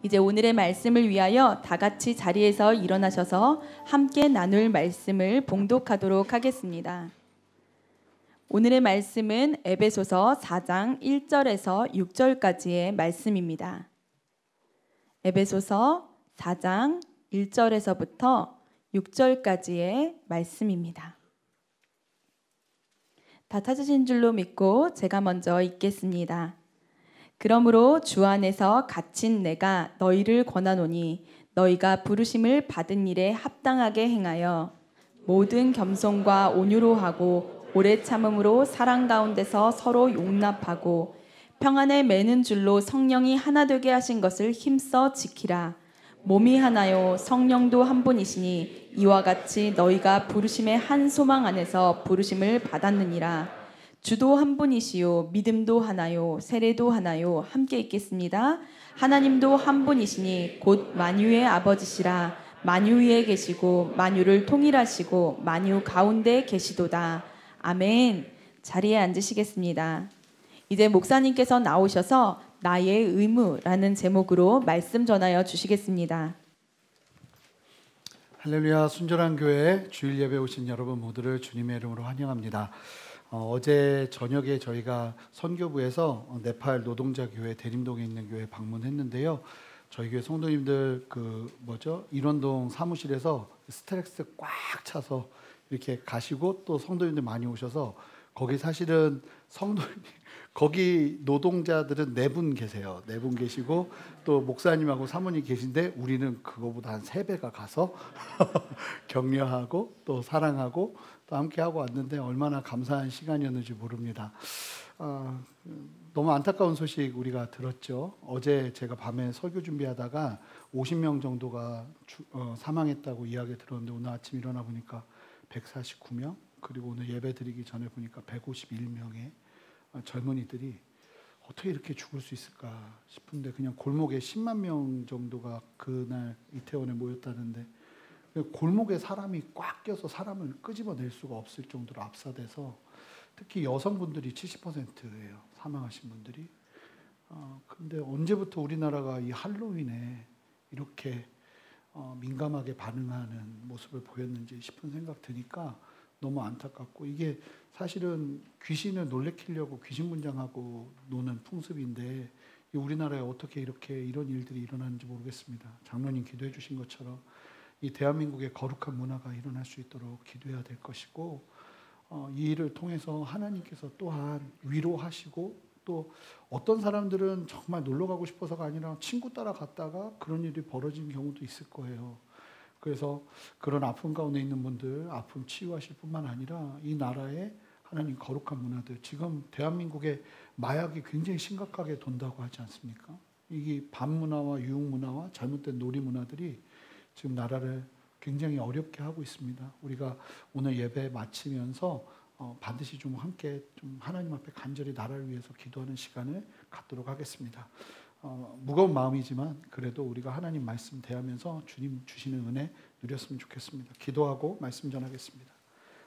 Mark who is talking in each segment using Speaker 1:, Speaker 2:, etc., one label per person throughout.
Speaker 1: 이제 오늘의 말씀을 위하여 다 같이 자리에서 일어나셔서 함께 나눌 말씀을 봉독하도록 하겠습니다. 오늘의 말씀은 에베소서 4장 1절에서 6절까지의 말씀입니다. 에베소서 4장 1절에서부터 6절까지의 말씀입니다. 다 찾으신 줄로 믿고 제가 먼저 읽겠습니다. 그러므로 주 안에서 갇힌 내가 너희를 권하노니 너희가 부르심을 받은 일에 합당하게 행하여 모든 겸손과 온유로 하고 오래 참음으로 사랑 가운데서 서로 용납하고 평안에 매는 줄로 성령이 하나 되게 하신 것을 힘써 지키라. 몸이 하나요 성령도 한 분이시니 이와 같이 너희가 부르심의 한 소망 안에서 부르심을 받았느니라. 주도 한 분이시요 믿음도 하나요 세례도 하나요. 함께 읽겠습니다. 하나님도 한 분이시니 곧 만유의 아버지시라. 만유 위에 계시고 만유를 통일하시고 만유 가운데 계시도다. 아멘. 자리에 앉으시겠습니다. 이제 목사님께서 나오셔서 나의 의무라는 제목으로 말씀 전하여 주시겠습니다.
Speaker 2: 할렐루야. 순전한 교회 주일 예배 오신 여러분 모두를 주님의 이름으로 환영합니다. 어제 저녁에 저희가 선교부에서 네팔 노동자 교회 대림동에 있는 교회 방문했는데요. 저희 교회 성도님들 일원동 사무실에서 스트레스 꽉 차서 이렇게 가시고 또 성도님들 많이 오셔서 거기 사실은 거기 노동자들은 4분 계세요. 4분 계시고 또 목사님하고 사모님 계신데 우리는 그거보다 한 3배가 가서 격려하고 또 사랑하고 또 함께하고 왔는데 얼마나 감사한 시간이었는지 모릅니다. 너무 안타까운 소식 우리가 들었죠. 어제 제가 밤에 설교 준비하다가 50명 정도가 사망했다고 이야기 들었는데 오늘 아침 일어나 보니까 149명, 그리고 오늘 예배 드리기 전에 보니까 151명의 젊은이들이 어떻게 이렇게 죽을 수 있을까 싶은데 그냥 골목에 10만 명 정도가 그날 이태원에 모였다는데 골목에 사람이 꽉 껴서 사람을 끄집어낼 수가 없을 정도로 압사돼서 특히 여성분들이 70%예요. 사망하신 분들이. 근데 언제부터 우리나라가 이 할로윈에 이렇게 민감하게 반응하는 모습을 보였는지 싶은 생각 드니까 너무 안타깝고, 이게 사실은 귀신을 놀래키려고 귀신 분장하고 노는 풍습인데 우리나라에 어떻게 이런 일들이 일어나는지 모르겠습니다. 장로님 기도해 주신 것처럼 이 대한민국의 거룩한 문화가 일어날 수 있도록 기도해야 될 것이고, 이 일을 통해서 하나님께서 또한 위로하시고, 또 어떤 사람들은 정말 놀러 가고 싶어서가 아니라 친구 따라 갔다가 그런 일이 벌어진 경우도 있을 거예요. 그래서 그런 아픔 가운데 있는 분들 아픔 치유하실 뿐만 아니라 이 나라의 하나님 거룩한 문화들, 지금 대한민국의 마약이 굉장히 심각하게 돈다고 하지 않습니까? 이게 밤문화와 유흥문화와 잘못된 놀이문화들이 지금 나라를 굉장히 어렵게 하고 있습니다. 우리가 오늘 예배 마치면서 반드시 좀 함께 좀 하나님 앞에 간절히 나라를 위해서 기도하는 시간을 갖도록 하겠습니다. 무거운 마음이지만 그래도 우리가 하나님 말씀 대하면서 주님 주시는 은혜 누렸으면 좋겠습니다. 기도하고 말씀 전하겠습니다.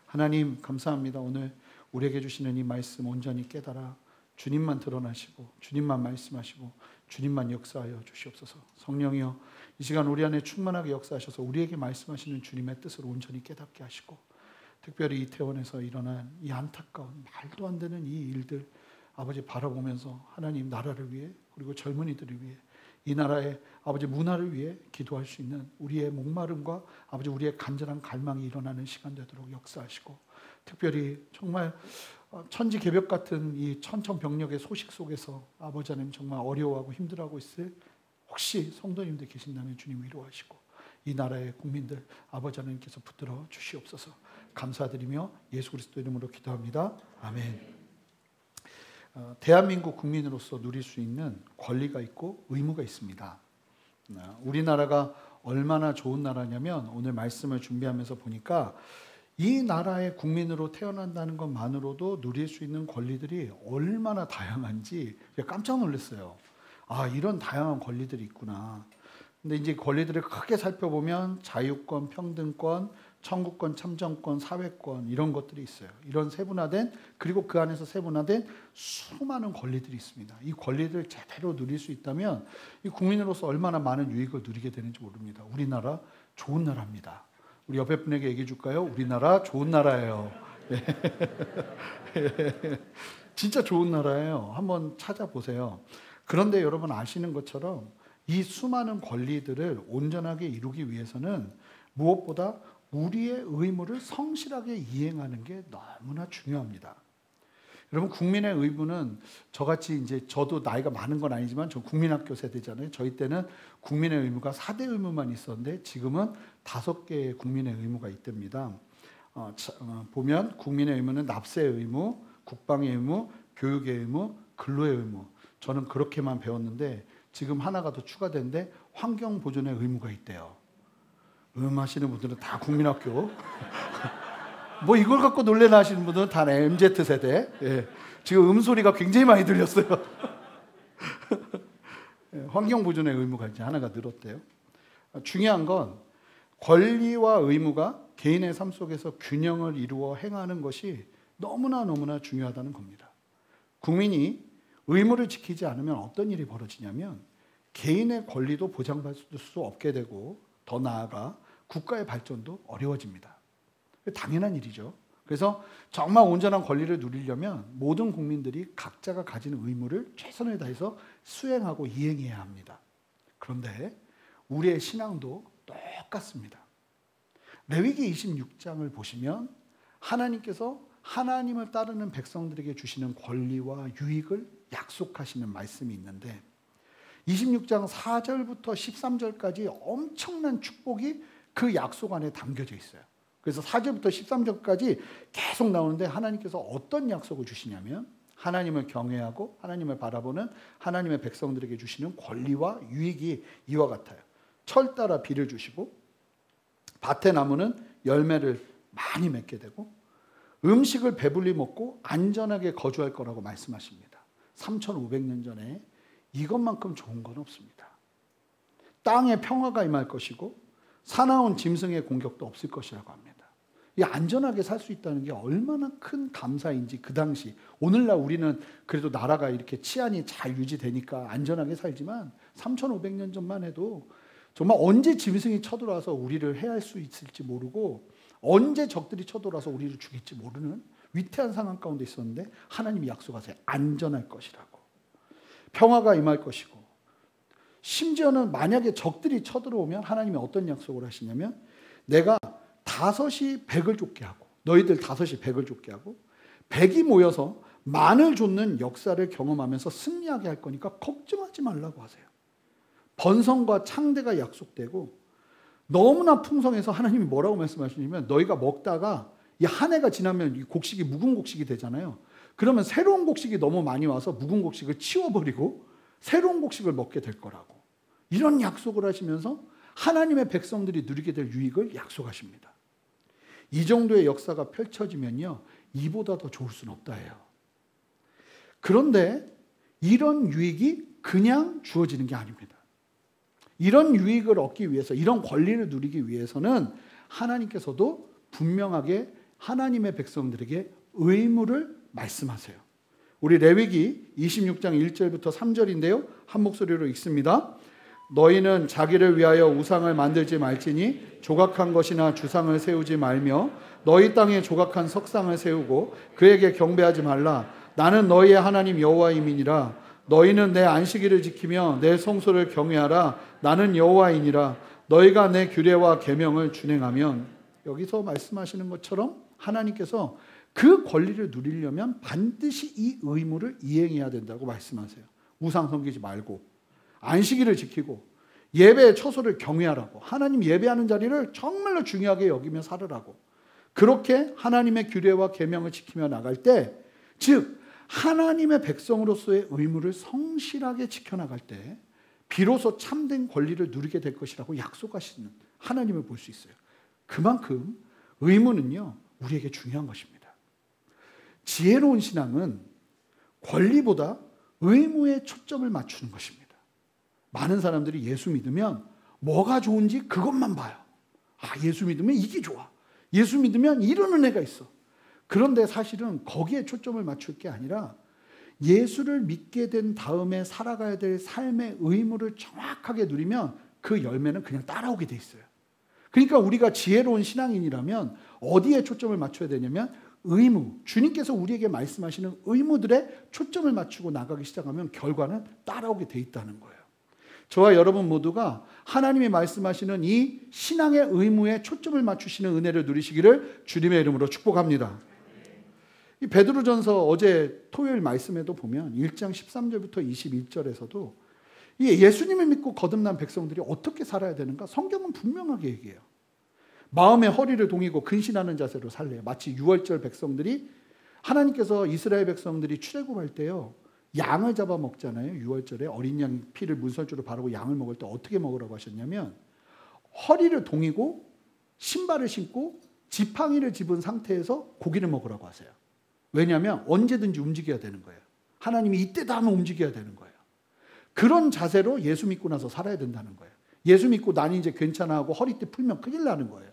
Speaker 2: 하나님 감사합니다. 오늘 우리에게 주시는 이 말씀 온전히 깨달아 주님만 드러나시고 주님만 말씀하시고 주님만 역사하여 주시옵소서. 성령이여 이 시간 우리 안에 충만하게 역사하셔서 우리에게 말씀하시는 주님의 뜻을 온전히 깨닫게 하시고, 특별히 이태원에서 일어난 이 안타까운 말도 안 되는 이 일들 아버지 바라보면서 하나님 나라를 위해 그리고 젊은이들을 위해 이 나라의 아버지 문화를 위해 기도할 수 있는 우리의 목마름과 아버지 우리의 간절한 갈망이 일어나는 시간 되도록 역사하시고, 특별히 정말 천지개벽 같은 이 천천병력의 소식 속에서 아버지 하나님 정말 어려워하고 힘들어하고 있을 혹시 성도님들 계신다면 주님 위로하시고 이 나라의 국민들 아버지 하나님께서 붙들어 주시옵소서. 감사드리며 예수 그리스도 이름으로 기도합니다. 아멘. 대한민국 국민으로서 누릴 수 있는 권리가 있고 의무가 있습니다. 우리나라가 얼마나 좋은 나라냐면 오늘 말씀을 준비하면서 보니까 이 나라의 국민으로 태어난다는 것만으로도 누릴 수 있는 권리들이 얼마나 다양한지 깜짝 놀랐어요. 아, 이런 다양한 권리들이 있구나. 근데 이제 권리들을 크게 살펴보면 자유권, 평등권, 청구권, 참정권, 사회권 이런 것들이 있어요. 이런 세분화된, 그리고 그 안에서 세분화된 수많은 권리들이 있습니다. 이 권리들을 제대로 누릴 수 있다면 이 국민으로서 얼마나 많은 유익을 누리게 되는지 모릅니다. 우리나라 좋은 나라입니다. 우리 옆에 분에게 얘기해 줄까요? 우리나라 좋은 나라예요. 진짜 좋은 나라예요. 한번 찾아보세요. 그런데 여러분 아시는 것처럼 이 수많은 권리들을 온전하게 이루기 위해서는 무엇보다 우리의 의무를 성실하게 이행하는 게 너무나 중요합니다. 여러분, 국민의 의무는 저같이 이제 저도 나이가 많은 건 아니지만 저 국민학교 세대잖아요. 저희 때는 국민의 의무가 4대 의무만 있었는데 지금은 5개의 국민의 의무가 있답니다. 보면 국민의 의무는 납세의 의무, 국방의 의무, 교육의 의무, 근로의 의무. 저는 그렇게만 배웠는데 지금 하나가 더 추가된데 환경 보존의 의무가 있대요. 하시는 분들은 다 국민학교. 뭐 이걸 갖고 놀래나 하시는 분들은 다 MZ세대. 예. 지금 음소리가 굉장히 많이 들렸어요. 환경 보존의 의무가 이제 하나가 늘었대요. 중요한 건 권리와 의무가 개인의 삶 속에서 균형을 이루어 행하는 것이 너무나 중요하다는 겁니다. 국민이 의무를 지키지 않으면 어떤 일이 벌어지냐면 개인의 권리도 보장받을 수 없게 되고 더 나아가 국가의 발전도 어려워집니다. 당연한 일이죠. 그래서 정말 온전한 권리를 누리려면 모든 국민들이 각자가 가지는 의무를 최선을 다해서 수행하고 이행해야 합니다. 그런데 우리의 신앙도 똑같습니다. 레위기 26장을 보시면 하나님께서 하나님을 따르는 백성들에게 주시는 권리와 유익을 약속하시는 말씀이 있는데 26장 4절부터 13절까지 엄청난 축복이 그 약속 안에 담겨져 있어요. 그래서 4절부터 13절까지 계속 나오는데 하나님께서 어떤 약속을 주시냐면 하나님을 경외하고 하나님을 바라보는 하나님의 백성들에게 주시는 권리와 유익이 이와 같아요. 철 따라 비를 주시고 밭의 나무는 열매를 많이 맺게 되고 음식을 배불리 먹고 안전하게 거주할 거라고 말씀하십니다. 3,500년 전에 이것만큼 좋은 건 없습니다. 땅에 평화가 임할 것이고 사나운 짐승의 공격도 없을 것이라고 합니다. 이 안전하게 살 수 있다는 게 얼마나 큰 감사인지 그 당시, 오늘날 우리는 그래도 나라가 이렇게 치안이 잘 유지되니까 안전하게 살지만 3,500년 전만 해도 정말 언제 짐승이 쳐들어와서 우리를 해할 수 있을지 모르고 언제 적들이 쳐들어와서 우리를 죽일지 모르는 위태한 상황 가운데 있었는데 하나님이 약속하세요. 안전할 것이라고. 평화가 임할 것이고 심지어는 만약에 적들이 쳐들어오면 하나님이 어떤 약속을 하시냐면 내가 5이 100을 쫓게 하고 너희들 5이 100을 쫓게 하고 100이 모여서 만을 쫓는 역사를 경험하면서 승리하게 할 거니까 걱정하지 말라고 하세요. 번성과 창대가 약속되고 너무나 풍성해서 하나님이 뭐라고 말씀하시냐면 너희가 먹다가 이 한 해가 지나면 이 곡식이 묵은 곡식이 되잖아요. 그러면 새로운 곡식이 너무 많이 와서 묵은 곡식을 치워버리고 새로운 곡식을 먹게 될 거라고. 이런 약속을 하시면서 하나님의 백성들이 누리게 될 유익을 약속하십니다. 이 정도의 역사가 펼쳐지면요. 이보다 더 좋을 수는 없다 해요. 그런데 이런 유익이 그냥 주어지는 게 아닙니다. 이런 유익을 얻기 위해서, 이런 권리를 누리기 위해서는 하나님께서도 분명하게 하나님의 백성들에게 의무를 말씀하세요. 우리 레위기 26장 1절부터 3절인데요. 한 목소리로 읽습니다. 너희는 자기를 위하여 우상을 만들지 말지니 조각한 것이나 주상을 세우지 말며 너희 땅에 조각한 석상을 세우고 그에게 경배하지 말라. 나는 너희의 하나님 여호와임이니라. 너희는 내 안식일을 지키며 내 성소를 경외하라. 나는 여호와이니라. 너희가 내 규례와 계명을 준행하면, 여기서 말씀하시는 것처럼 하나님께서 그 권리를 누리려면 반드시 이 의무를 이행해야 된다고 말씀하세요. 우상 섬기지 말고 안식일을 지키고 예배의 처소를 경외하라고, 하나님 예배하는 자리를 정말로 중요하게 여기며 살으라고. 그렇게 하나님의 규례와 계명을 지키며 나갈 때, 즉 하나님의 백성으로서의 의무를 성실하게 지켜나갈 때 비로소 참된 권리를 누리게 될 것이라고 약속하시는 하나님을 볼 수 있어요. 그만큼 의무는요, 우리에게 중요한 것입니다. 지혜로운 신앙은 권리보다 의무에 초점을 맞추는 것입니다. 많은 사람들이 예수 믿으면 뭐가 좋은지 그것만 봐요. 아, 예수 믿으면 이게 좋아. 예수 믿으면 이런 은혜가 있어. 그런데 사실은 거기에 초점을 맞출 게 아니라 예수를 믿게 된 다음에 살아가야 될 삶의 의무를 정확하게 누리면 그 열매는 그냥 따라오게 돼 있어요. 그러니까 우리가 지혜로운 신앙인이라면 어디에 초점을 맞춰야 되냐면 의무, 주님께서 우리에게 말씀하시는 의무들에 초점을 맞추고 나가기 시작하면 결과는 따라오게 돼 있다는 거예요. 저와 여러분 모두가 하나님이 말씀하시는 이 신앙의 의무에 초점을 맞추시는 은혜를 누리시기를 주님의 이름으로 축복합니다. 이 베드로전서 어제 토요일 말씀에도 보면 1장 13절부터 21절에서도 이 예수님을 믿고 거듭난 백성들이 어떻게 살아야 되는가 성경은 분명하게 얘기해요. 마음의 허리를 동이고 근신하는 자세로 살래요. 마치 6월절 백성들이 하나님께서 이스라엘 백성들이 출애굽할 때요. 양을 잡아 먹잖아요. 6월절에 어린 양 피를 문설주로 바르고 양을 먹을 때 어떻게 먹으라고 하셨냐면 허리를 동이고 신발을 신고 지팡이를 집은 상태에서 고기를 먹으라고 하세요. 왜냐하면 언제든지 움직여야 되는 거예요. 하나님이 이때다 하면 움직여야 되는 거예요. 그런 자세로 예수 믿고 나서 살아야 된다는 거예요. 예수 믿고 난 이제 괜찮아 하고 허리띠 풀면 큰일 나는 거예요.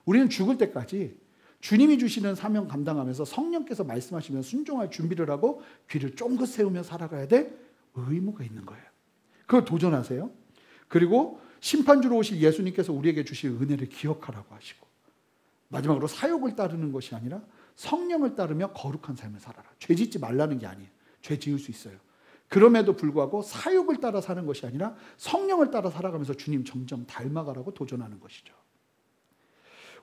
Speaker 2: 우리는 죽을 때까지 주님이 주시는 사명 감당하면서 성령께서 말씀하시면 순종할 준비를 하고 귀를 쫑긋 세우며 살아가야 될 의무가 있는 거예요. 그걸 도전하세요. 그리고 심판주로 오실 예수님께서 우리에게 주실 은혜를 기억하라고 하시고 마지막으로 사욕을 따르는 것이 아니라 성령을 따르며 거룩한 삶을 살아라. 죄 짓지 말라는 게 아니에요. 죄 지을 수 있어요. 그럼에도 불구하고 사욕을 따라 사는 것이 아니라 성령을 따라 살아가면서 주님 점점 닮아가라고 도전하는 것이죠.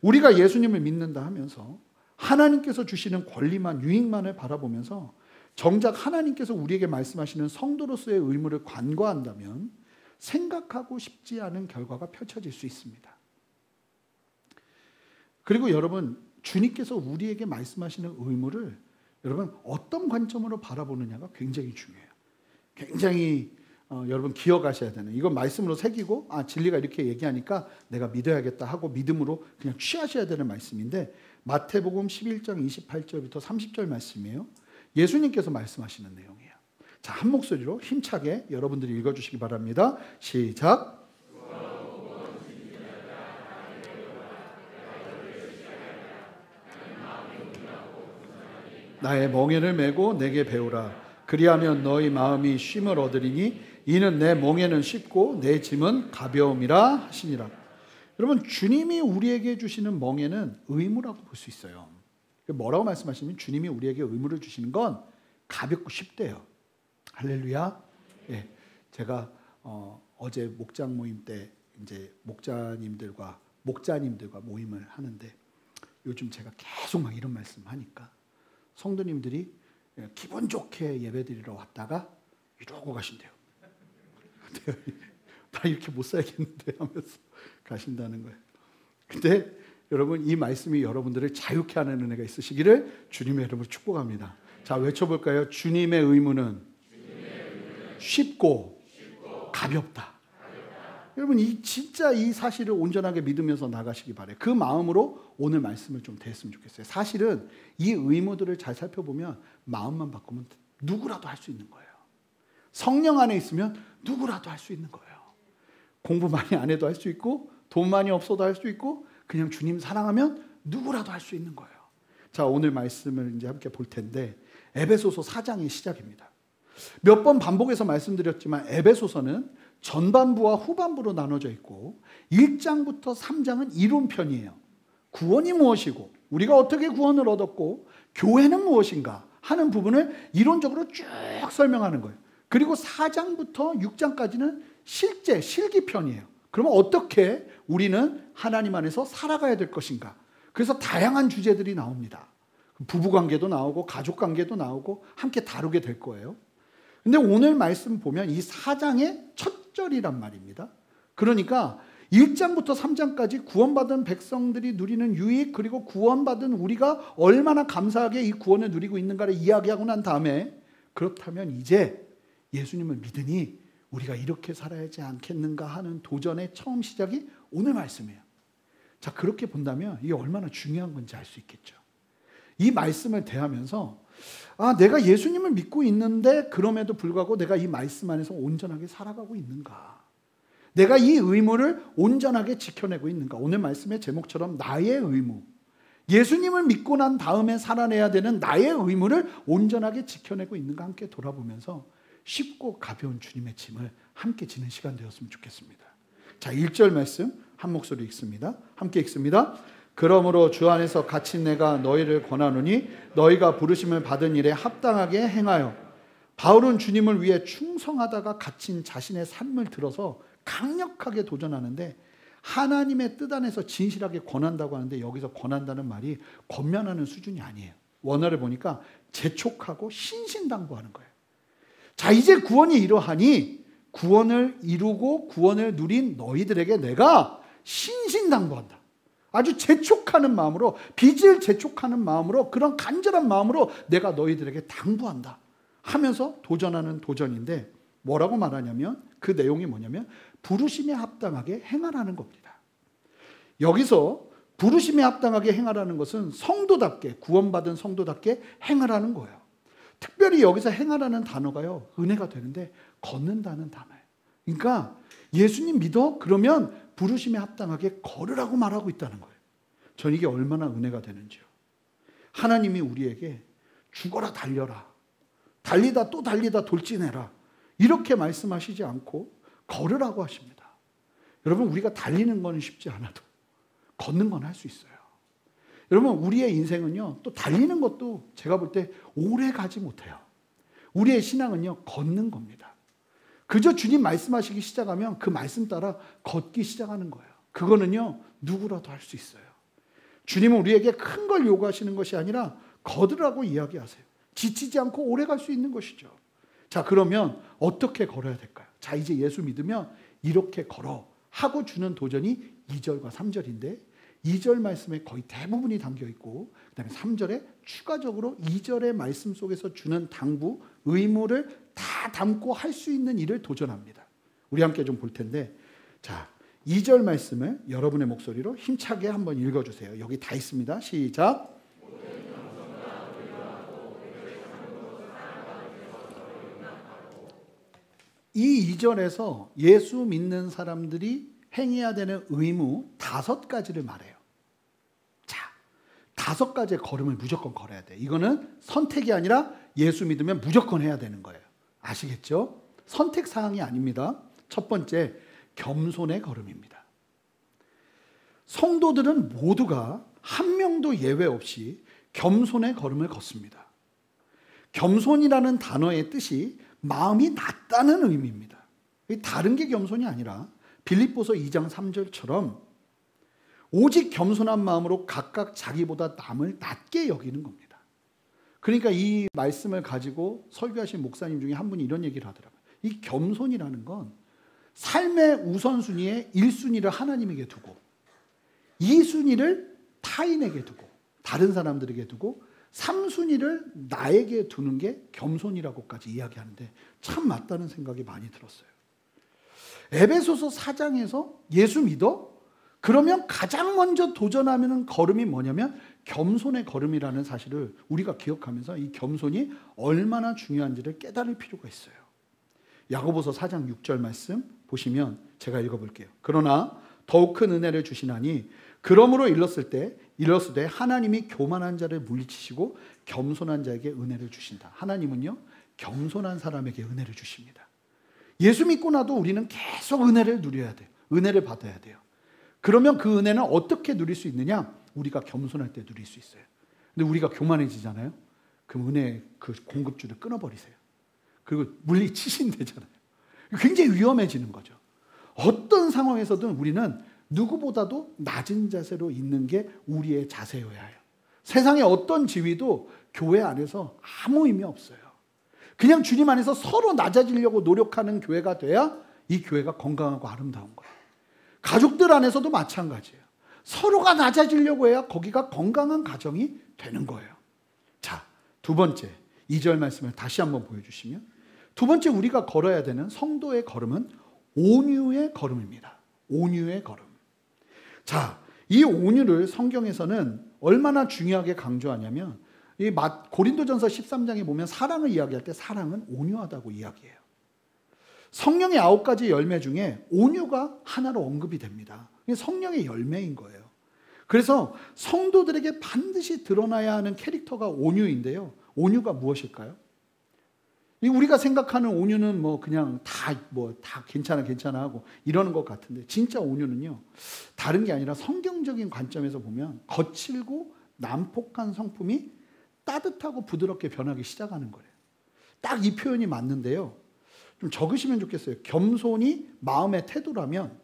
Speaker 2: 우리가 예수님을 믿는다 하면서 하나님께서 주시는 권리만 유익만을 바라보면서 정작 하나님께서 우리에게 말씀하시는 성도로서의 의무를 간과한다면 생각하고 싶지 않은 결과가 펼쳐질 수 있습니다. 그리고 여러분 주님께서 우리에게 말씀하시는 의무를 여러분 어떤 관점으로 바라보느냐가 굉장히 중요해요. 굉장히 여러분 기억하셔야 되는 이건 말씀으로 새기고 진리가 이렇게 얘기하니까 내가 믿어야겠다 하고 믿음으로 그냥 취하셔야 되는 말씀인데 마태복음 11장 28절부터 30절 말씀이에요. 예수님께서 말씀하시는 내용이에요. 자, 한 목소리로 힘차게 여러분들이 읽어주시기 바랍니다. 시작. 나의 멍에를 메고 내게 배우라. 그리하면 너희 마음이 쉼을 얻으리니 이는 내 멍에는 쉽고 내 짐은 가벼움이라 하시니라. 여러분 주님이 우리에게 주시는 멍에는 의무라고 볼 수 있어요. 뭐라고 말씀하시면 주님이 우리에게 의무를 주시는 건 가볍고 쉽대요. 할렐루야. 예, 제가 어제 목장 모임 때 이제 목자님들과 모임을 하는데 요즘 제가 계속 막 이런 말씀하니까 성도님들이 기분 좋게 예배드리러 왔다가 이러고 가신대요. 나 이렇게 못 살겠는데 하면서 가신다는 거예요. 근데 여러분 이 말씀이 여러분들을 자유케 하는 은혜가 있으시기를 주님의 이름으로 축복합니다. 자, 외쳐볼까요? 주님의 의무는 쉽고 가볍다. 여러분 진짜 이 사실을 온전하게 믿으면서 나가시기 바라요. 그 마음으로 오늘 말씀을 좀 대했으면 좋겠어요. 사실은 이 의무들을 잘 살펴보면 마음만 바꾸면 누구라도 할 수 있는 거예요. 성령 안에 있으면 누구라도 할 수 있는 거예요. 공부 많이 안 해도 할 수 있고 돈 많이 없어도 할 수 있고 그냥 주님 사랑하면 누구라도 할 수 있는 거예요. 자, 오늘 말씀을 이제 함께 볼 텐데 에베소서 4장의 시작입니다. 몇 번 반복해서 말씀드렸지만 에베소서는 전반부와 후반부로 나눠져 있고 1장부터 3장은 이론편이에요. 구원이 무엇이고 우리가 어떻게 구원을 얻었고 교회는 무엇인가 하는 부분을 이론적으로 쭉 설명하는 거예요. 그리고 4장부터 6장까지는 실제 실기편이에요. 그러면 어떻게 우리는 하나님 안에서 살아가야 될 것인가. 그래서 다양한 주제들이 나옵니다. 부부관계도 나오고 가족관계도 나오고 함께 다루게 될 거예요. 근데 오늘 말씀 보면 이 4장의 첫 절이란 말입니다. 그러니까 1장부터 3장까지 구원받은 백성들이 누리는 유익 그리고 구원받은 우리가 얼마나 감사하게 이 구원을 누리고 있는가를 이야기하고 난 다음에 그렇다면 이제 예수님을 믿으니 우리가 이렇게 살아야 하지 않겠는가 하는 도전의 처음 시작이 오늘 말씀이에요. 자, 그렇게 본다면 이게 얼마나 중요한 건지 알 수 있겠죠. 이 말씀을 대하면서 내가 예수님을 믿고 있는데 그럼에도 불구하고 내가 이 말씀 안에서 온전하게 살아가고 있는가? 내가 이 의무를 온전하게 지켜내고 있는가? 오늘 말씀의 제목처럼 나의 의무, 예수님을 믿고 난 다음에 살아내야 되는 나의 의무를 온전하게 지켜내고 있는가 함께 돌아보면서 쉽고 가벼운 주님의 짐을 함께 지는 시간 되었으면 좋겠습니다. 자, 1절 말씀 한 목소리 읽습니다. 함께 읽습니다. 그러므로 주 안에서 갇힌 내가 너희를 권하노니 너희가 부르심을 받은 일에 합당하게 행하여. 바울은 주님을 위해 충성하다가 갇힌 자신의 삶을 들어서 강력하게 도전하는데 하나님의 뜻 안에서 진실하게 권한다고 하는데 여기서 권한다는 말이 권면하는 수준이 아니에요. 원어를 보니까 재촉하고 신신당부하는 거예요. 자, 이제 구원이 이러하니 구원을 이루고 구원을 누린 너희들에게 내가 신신당부한다. 아주 재촉하는 마음으로, 빚을 재촉하는 마음으로, 그런 간절한 마음으로 내가 너희들에게 당부한다 하면서 도전하는 도전인데 뭐라고 말하냐면 그 내용이 뭐냐면 부르심에 합당하게 행하라는 겁니다. 여기서 부르심에 합당하게 행하라는 것은 성도답게, 구원받은 성도답게 행하라는 거예요. 특별히 여기서 행하라는 단어가요, 은혜가 되는데 걷는다는 단어예요. 그러니까 예수님 믿어? 그러면 부르심에 합당하게 걸으라고 말하고 있다는 거예요. 전 이게 얼마나 은혜가 되는지요. 하나님이 우리에게 죽어라 달려라, 달리다 또 달리다 돌진해라, 이렇게 말씀하시지 않고 걸으라고 하십니다. 여러분, 우리가 달리는 건 쉽지 않아도 걷는 건 할 수 있어요. 여러분, 우리의 인생은요, 또 달리는 것도 제가 볼 때 오래 가지 못해요. 우리의 신앙은요, 걷는 겁니다. 그저 주님 말씀하시기 시작하면 그 말씀 따라 걷기 시작하는 거예요. 그거는요, 누구라도 할 수 있어요. 주님은 우리에게 큰 걸 요구하시는 것이 아니라 걸으라고 이야기하세요. 지치지 않고 오래 갈 수 있는 것이죠. 자, 그러면 어떻게 걸어야 될까요? 자, 이제 예수 믿으면 이렇게 걸어 하고 주는 도전이 2절과 3절인데 2절 말씀에 거의 대부분이 담겨 있고 그 다음에 3절에 추가적으로 2절의 말씀 속에서 주는 당부, 의무를 다 담고 할 수 있는 일을 도전합니다. 우리 함께 좀 볼 텐데, 자, 2절 말씀을 여러분의 목소리로 힘차게 한번 읽어주세요. 여기 다 있습니다. 시작. 이 2절에서 예수 믿는 사람들이 행해야 되는 의무 5가지를 말해요. 자, 5가지의 걸음을 무조건 걸어야 돼. 이거는 선택이 아니라 예수 믿으면 무조건 해야 되는 거예요. 아시겠죠? 선택사항이 아닙니다. 첫 번째, 겸손의 걸음입니다. 성도들은 모두가 한 명도 예외 없이 겸손의 걸음을 걷습니다. 겸손이라는 단어의 뜻이 마음이 낮다는 의미입니다. 다른 게 겸손이 아니라 빌립보서 2장 3절처럼 오직 겸손한 마음으로 각각 자기보다 남을 낮게 여기는 겁니다. 그러니까 이 말씀을 가지고 설교하신 목사님 중에 한 분이 이런 얘기를 하더라고요. 이 겸손이라는 건 삶의 우선순위에 1순위를 하나님에게 두고 2순위를 타인에게 두고 다른 사람들에게 두고 3순위를 나에게 두는 게 겸손이라고까지 이야기하는데 참 맞다는 생각이 많이 들었어요. 에베소서 4장에서 예수 믿어? 그러면 가장 먼저 도전하는 걸음이 뭐냐면 겸손의 걸음이라는 사실을 우리가 기억하면서 이 겸손이 얼마나 중요한지를 깨달을 필요가 있어요. 야고보서 4장 6절 말씀 보시면 제가 읽어볼게요. 그러나 더욱 큰 은혜를 주시나니 그러므로 일렀을 때 하나님이 교만한 자를 물리치시고 겸손한 자에게 은혜를 주신다. 하나님은요, 겸손한 사람에게 은혜를 주십니다. 예수 믿고 나도 우리는 계속 은혜를 누려야 돼요. 은혜를 받아야 돼요. 그러면 그 은혜는 어떻게 누릴 수 있느냐? 우리가 겸손할 때 누릴 수 있어요. 근데 우리가 교만해지잖아요. 그럼 은혜의 그 공급줄을 끊어버리세요. 그리고 물리치신대잖아요. 굉장히 위험해지는 거죠. 어떤 상황에서든 우리는 누구보다도 낮은 자세로 있는 게 우리의 자세여야 해요. 세상의 어떤 지위도 교회 안에서 아무 의미 없어요. 그냥 주님 안에서 서로 낮아지려고 노력하는 교회가 돼야 이 교회가 건강하고 아름다운 거예요. 가족들 안에서도 마찬가지예요. 서로가 낮아지려고 해야 거기가 건강한 가정이 되는 거예요. 자, 두 번째, 2절 말씀을 다시 한번 보여주시면 두 번째 우리가 걸어야 되는 성도의 걸음은 온유의 걸음입니다. 온유의 걸음. 자, 이 온유를 성경에서는 얼마나 중요하게 강조하냐면 이 고린도전서 13장에 보면 사랑을 이야기할 때 사랑은 온유하다고 이야기해요. 성령의 9가지 열매 중에 온유가 하나로 언급이 됩니다. 이게 성령의 열매인 거예요. 그래서 성도들에게 반드시 드러나야 하는 캐릭터가 온유인데요. 온유가 무엇일까요? 우리가 생각하는 온유는 그냥 다 괜찮아 하고 이러는 것 같은데, 진짜 온유는요, 다른 게 아니라 성경적인 관점에서 보면 거칠고 난폭한 성품이 따뜻하고 부드럽게 변하기 시작하는 거예요. 딱 이 표현이 맞는데요. 좀 적으시면 좋겠어요. 겸손이 마음의 태도라면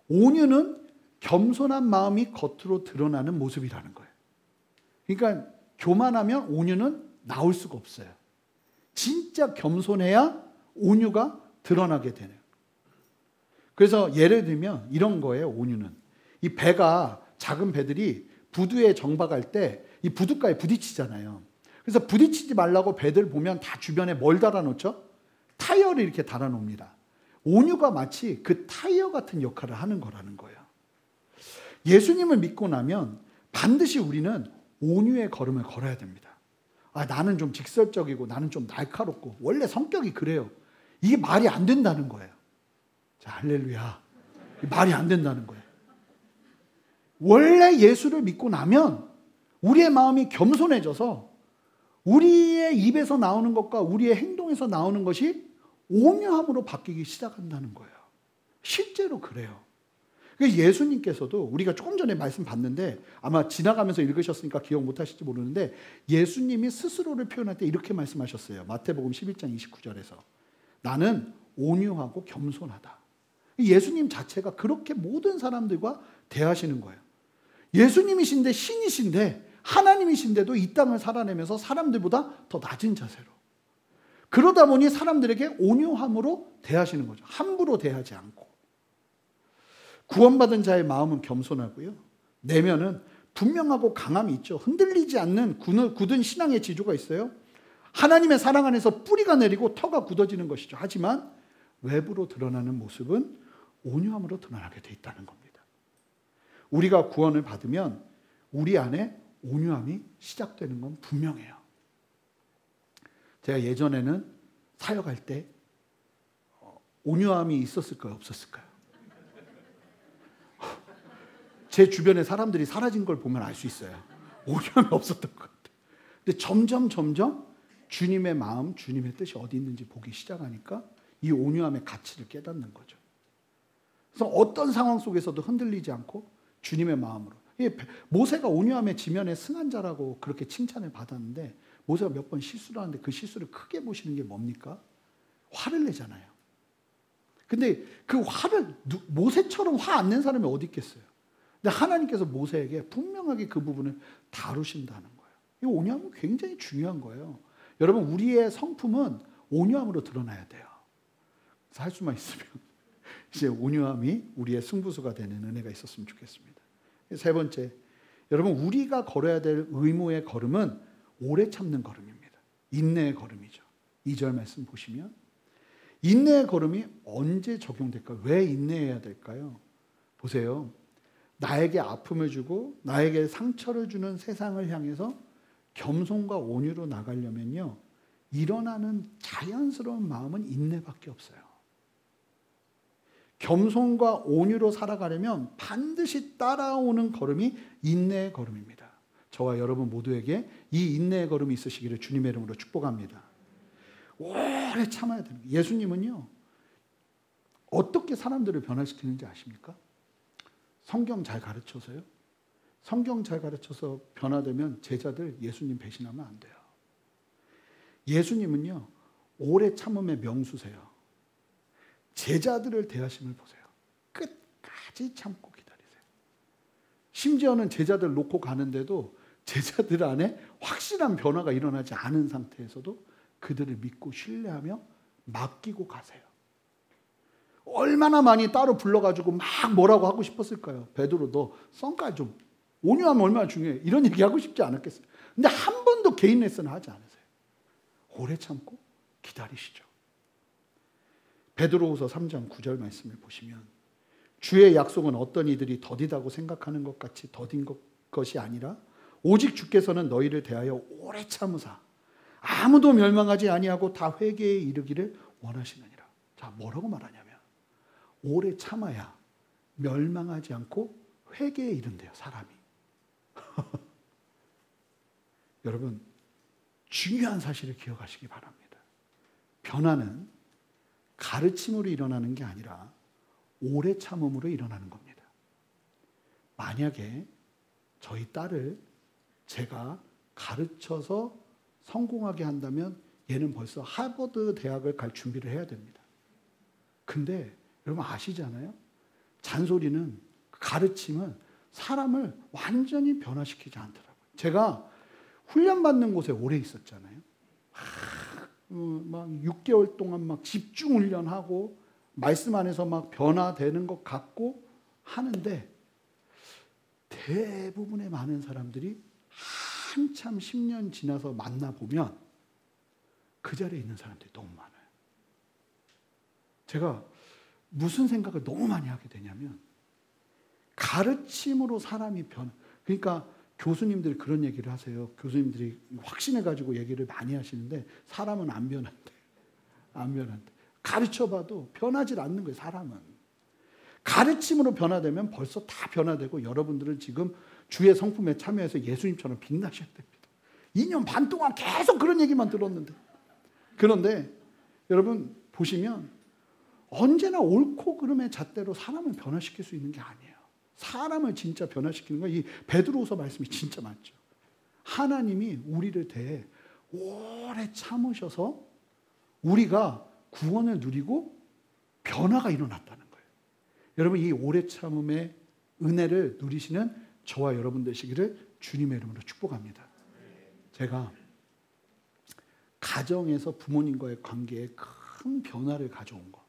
Speaker 2: 온유는 겸손한 마음이 겉으로 드러나는 모습이라는 거예요. 그러니까 교만하면 온유는 나올 수가 없어요. 진짜 겸손해야 온유가 드러나게 되네요. 그래서 예를 들면 이런 거예요. 온유는 이 배가, 작은 배들이 부두에 정박할 때 이 부둣가에 부딪히잖아요. 그래서 부딪히지 말라고 배들 보면 다 주변에 뭘 달아놓죠? 타이어를 이렇게 달아놓습니다. 온유가 마치 그 타이어 같은 역할을 하는 거라는 거예요. 예수님을 믿고 나면 반드시 우리는 온유의 걸음을 걸어야 됩니다. 나는 좀 직설적이고 나는 좀 날카롭고 원래 성격이 그래요. 이게 말이 안 된다는 거예요. 자, 할렐루야. 말이 안 된다는 거예요. 원래 예수를 믿고 나면 우리의 마음이 겸손해져서 우리의 입에서 나오는 것과 우리의 행동에서 나오는 것이 온유함으로 바뀌기 시작한다는 거예요. 실제로 그래요. 예수님께서도 우리가 조금 전에 말씀 봤는데 아마 지나가면서 읽으셨으니까 기억 못하실지 모르는데, 예수님이 스스로를 표현할 때 이렇게 말씀하셨어요. 마태복음 11장 29절에서 나는 온유하고 겸손하다. 예수님 자체가 그렇게 모든 사람들과 대하시는 거예요. 예수님이신데, 신이신데, 하나님이신데도 이 땅을 살아내면서 사람들보다 더 낮은 자세로, 그러다 보니 사람들에게 온유함으로 대하시는 거죠. 함부로 대하지 않고. 구원받은 자의 마음은 겸손하고요, 내면은 분명하고 강함이 있죠. 흔들리지 않는 굳은 신앙의 지조가 있어요. 하나님의 사랑 안에서 뿌리가 내리고 터가 굳어지는 것이죠. 하지만 외부로 드러나는 모습은 온유함으로 드러나게 돼 있다는 겁니다. 우리가 구원을 받으면 우리 안에 온유함이 시작되는 건 분명해요. 제가 예전에는 사역할 때 온유함이 있었을까요? 없었을까요? 제 주변에 사람들이 사라진 걸 보면 알 수 있어요. 온유함이 없었던 것 같아요. 근데 점점 주님의 마음, 주님의 뜻이 어디 있는지 보기 시작하니까 이 온유함의 가치를 깨닫는 거죠. 그래서 어떤 상황 속에서도 흔들리지 않고 주님의 마음으로. 모세가 온유함의 지면에 승한 자라고 그렇게 칭찬을 받았는데, 모세가 몇 번 실수를 하는데 그 실수를 크게 보시는 게 뭡니까? 화를 내잖아요. 근데 그 화를, 모세처럼 화 안 낸 사람이 어디 있겠어요? 근데 하나님께서 모세에게 분명하게 그 부분을 다루신다는 거예요. 이 온유함은 굉장히 중요한 거예요. 여러분, 우리의 성품은 온유함으로 드러나야 돼요. 그래서 할 수만 있으면 이제 온유함이 우리의 승부수가 되는 은혜가 있었으면 좋겠습니다. 세 번째, 여러분, 우리가 걸어야 될 의무의 걸음은 오래 참는 걸음입니다. 인내의 걸음이죠. 2절 말씀 보시면 인내의 걸음이 언제 적용될까요? 왜 인내해야 될까요? 보세요. 나에게 아픔을 주고 나에게 상처를 주는 세상을 향해서 겸손과 온유로 나가려면요, 일어나는 자연스러운 마음은 인내밖에 없어요. 겸손과 온유로 살아가려면 반드시 따라오는 걸음이 인내의 걸음입니다. 저와 여러분 모두에게 이 인내의 걸음이 있으시기를 주님의 이름으로 축복합니다. 오래 참아야 됩니다. 예수님은요, 어떻게 사람들을 변화시키는지 아십니까? 성경 잘 가르쳐서요. 성경 잘 가르쳐서 변화되면 제자들 예수님 배신하면 안 돼요. 예수님은요, 오래 참음의 명수세요. 제자들을 대하심을 보세요. 끝까지 참고 기다리세요. 심지어는 제자들 놓고 가는데도 제자들 안에 확실한 변화가 일어나지 않은 상태에서도 그들을 믿고 신뢰하며 맡기고 가세요. 얼마나 많이 따로 불러가지고 막 뭐라고 하고 싶었을까요? 베드로, 너 성깔 좀, 온유하면 얼마나 중요해. 이런 얘기 하고 싶지 않았겠어요? 근데 한 번도 개인 레슨을 하지 않으세요. 오래 참고 기다리시죠. 베드로후서 3장 9절 말씀을 보시면 주의 약속은 어떤 이들이 더디다고 생각하는 것 같이 더딘 것이 아니라 오직 주께서는 너희를 대하여 오래 참으사 아무도 멸망하지 아니하고 다 회개에 이르기를 원하시느니라. 자, 뭐라고 말하냐면 오래 참아야 멸망하지 않고 회개에 이른대요, 사람이. 여러분, 중요한 사실을 기억하시기 바랍니다. 변화는 가르침으로 일어나는 게 아니라 오래 참음으로 일어나는 겁니다. 만약에 저희 딸을 제가 가르쳐서 성공하게 한다면 얘는 벌써 하버드 대학을 갈 준비를 해야 됩니다. 근데 여러분 아시잖아요? 잔소리는, 가르침은 사람을 완전히 변화시키지 않더라고요. 제가 훈련받는 곳에 오래 있었잖아요. 막 6개월 동안 막 집중 훈련하고 말씀 안에서 막 변화되는 것 같고 하는데 대부분의 많은 사람들이 한참 10년 지나서 만나보면 그 자리에 있는 사람들이 너무 많아요. 제가 무슨 생각을 너무 많이 하게 되냐면 가르침으로 사람이 그러니까 교수님들이 그런 얘기를 하세요. 교수님들이 확신해가지고 얘기를 많이 하시는데 사람은 안 변한대. 안 변한대. 가르쳐봐도 변하지 않는 거예요, 사람은. 가르침으로 변화되면 벌써 다 변화되고 여러분들은 지금 주의 성품에 참여해서 예수님처럼 빛나셔야 됩니다. 2년 반 동안 계속 그런 얘기만 들었는데. 그런데 여러분 보시면 언제나 옳고 그름의 잣대로 사람을 변화시킬 수 있는 게 아니에요. 사람을 진짜 변화시키는 건 이 베드로후서 말씀이 진짜 맞죠. 하나님이 우리를 대해 오래 참으셔서 우리가 구원을 누리고 변화가 일어났다는 거예요. 여러분 이 오래 참음의 은혜를 누리시는 저와 여러분 되시기를 주님의 이름으로 축복합니다. 제가 가정에서 부모님과의 관계에 큰 변화를 가져온 거.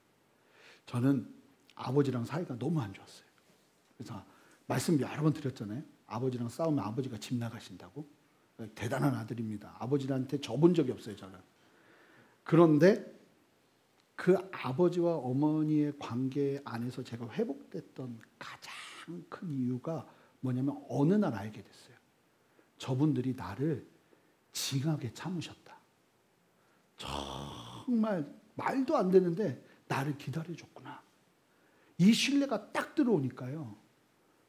Speaker 2: 저는 아버지랑 사이가 너무 안 좋았어요. 그래서 말씀 여러 번 드렸잖아요. 아버지랑 싸우면 아버지가 집 나가신다고. 대단한 아들입니다. 아버지한테 져본 적이 없어요, 저는. 그런데 그 아버지와 어머니의 관계 안에서 제가 회복됐던 가장 큰 이유가 뭐냐면 어느 날 알게 됐어요. 저분들이 나를 징하게 참으셨다. 정말 말도 안 되는데 나를 기다려줬구나. 이 신뢰가 딱 들어오니까요.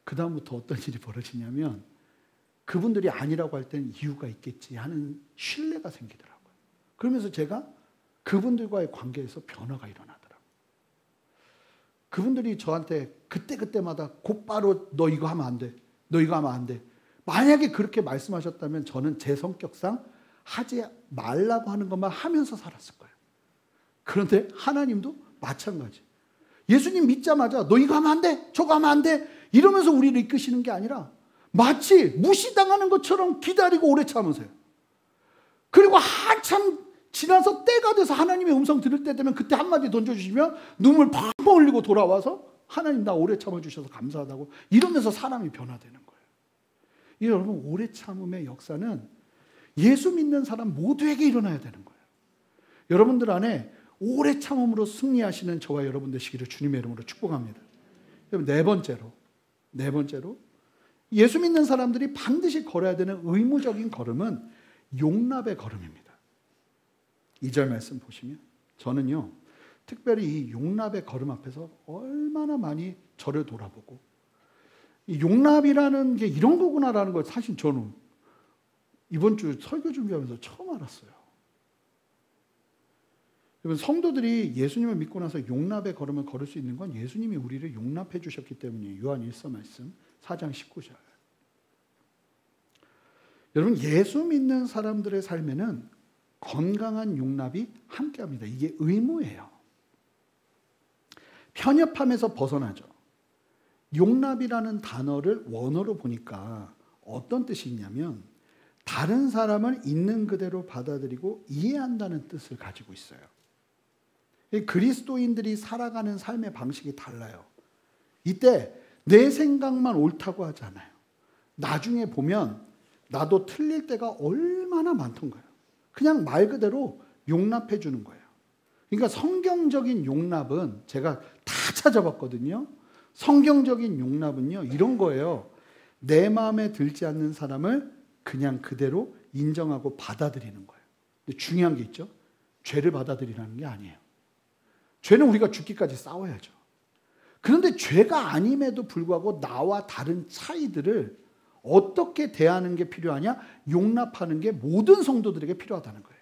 Speaker 2: 그 다음부터 어떤 일이 벌어지냐면 그분들이 아니라고 할 때는 이유가 있겠지 하는 신뢰가 생기더라고요. 그러면서 제가 그분들과의 관계에서 변화가 일어나더라고요. 그분들이 저한테 그때마다 곧바로 너 이거 하면 안 돼. 너 이거 하면 안 돼. 만약에 그렇게 말씀하셨다면 저는 제 성격상 하지 말라고 하는 것만 하면서 살았을 거예요. 그런데 하나님도 마찬가지. 예수님 믿자마자 너 이거 하면 안 돼. 저거 하면 안 돼. 이러면서 우리를 이끄시는 게 아니라 마치 무시당하는 것처럼 기다리고 오래 참으세요. 그리고 한참 지나서 때가 돼서 하나님의 음성 들을 때 되면 그때 한마디 던져주시면 눈물 팡팡 흘리고 돌아와서 하나님 나 오래 참아주셔서 감사하다고 이러면서 사람이 변화되는 거예요. 여러분 오래 참음의 역사는 예수 믿는 사람 모두에게 일어나야 되는 거예요. 여러분들 안에 오래 참음으로 승리하시는 저와 여러분 되시기를 주님의 이름으로 축복합니다. 네 번째로 예수 믿는 사람들이 반드시 걸어야 되는 의무적인 걸음은 용납의 걸음입니다. 2절 말씀 보시면 저는요 특별히 이 용납의 걸음 앞에서 얼마나 많이 저를 돌아보고 이 용납이라는 게 이런 거구나라는 걸 사실 저는 이번 주 설교 준비하면서 처음 알았어요. 여러분 성도들이 예수님을 믿고 나서 용납의 걸음을 걸을 수 있는 건 예수님이 우리를 용납해 주셨기 때문이에요. 요한 1서 말씀 4장 19절. 여러분 예수 믿는 사람들의 삶에는 건강한 용납이 함께합니다. 이게 의무예요. 편협함에서 벗어나죠. 용납이라는 단어를 원어로 보니까 어떤 뜻이 있냐면 다른 사람을 있는 그대로 받아들이고 이해한다는 뜻을 가지고 있어요. 그리스도인들이 살아가는 삶의 방식이 달라요. 이때 내 생각만 옳다고 하지 않아요. 나중에 보면 나도 틀릴 때가 얼마나 많던가요. 그냥 말 그대로 용납해 주는 거예요. 그러니까 성경적인 용납은 제가 다 찾아봤거든요. 성경적인 용납은요 이런 거예요. 내 마음에 들지 않는 사람을 그냥 그대로 인정하고 받아들이는 거예요. 근데 중요한 게 있죠. 죄를 받아들이라는 게 아니에요. 죄는 우리가 죽기까지 싸워야죠. 그런데 죄가 아님에도 불구하고 나와 다른 차이들을 어떻게 대하는 게 필요하냐? 용납하는 게 모든 성도들에게 필요하다는 거예요.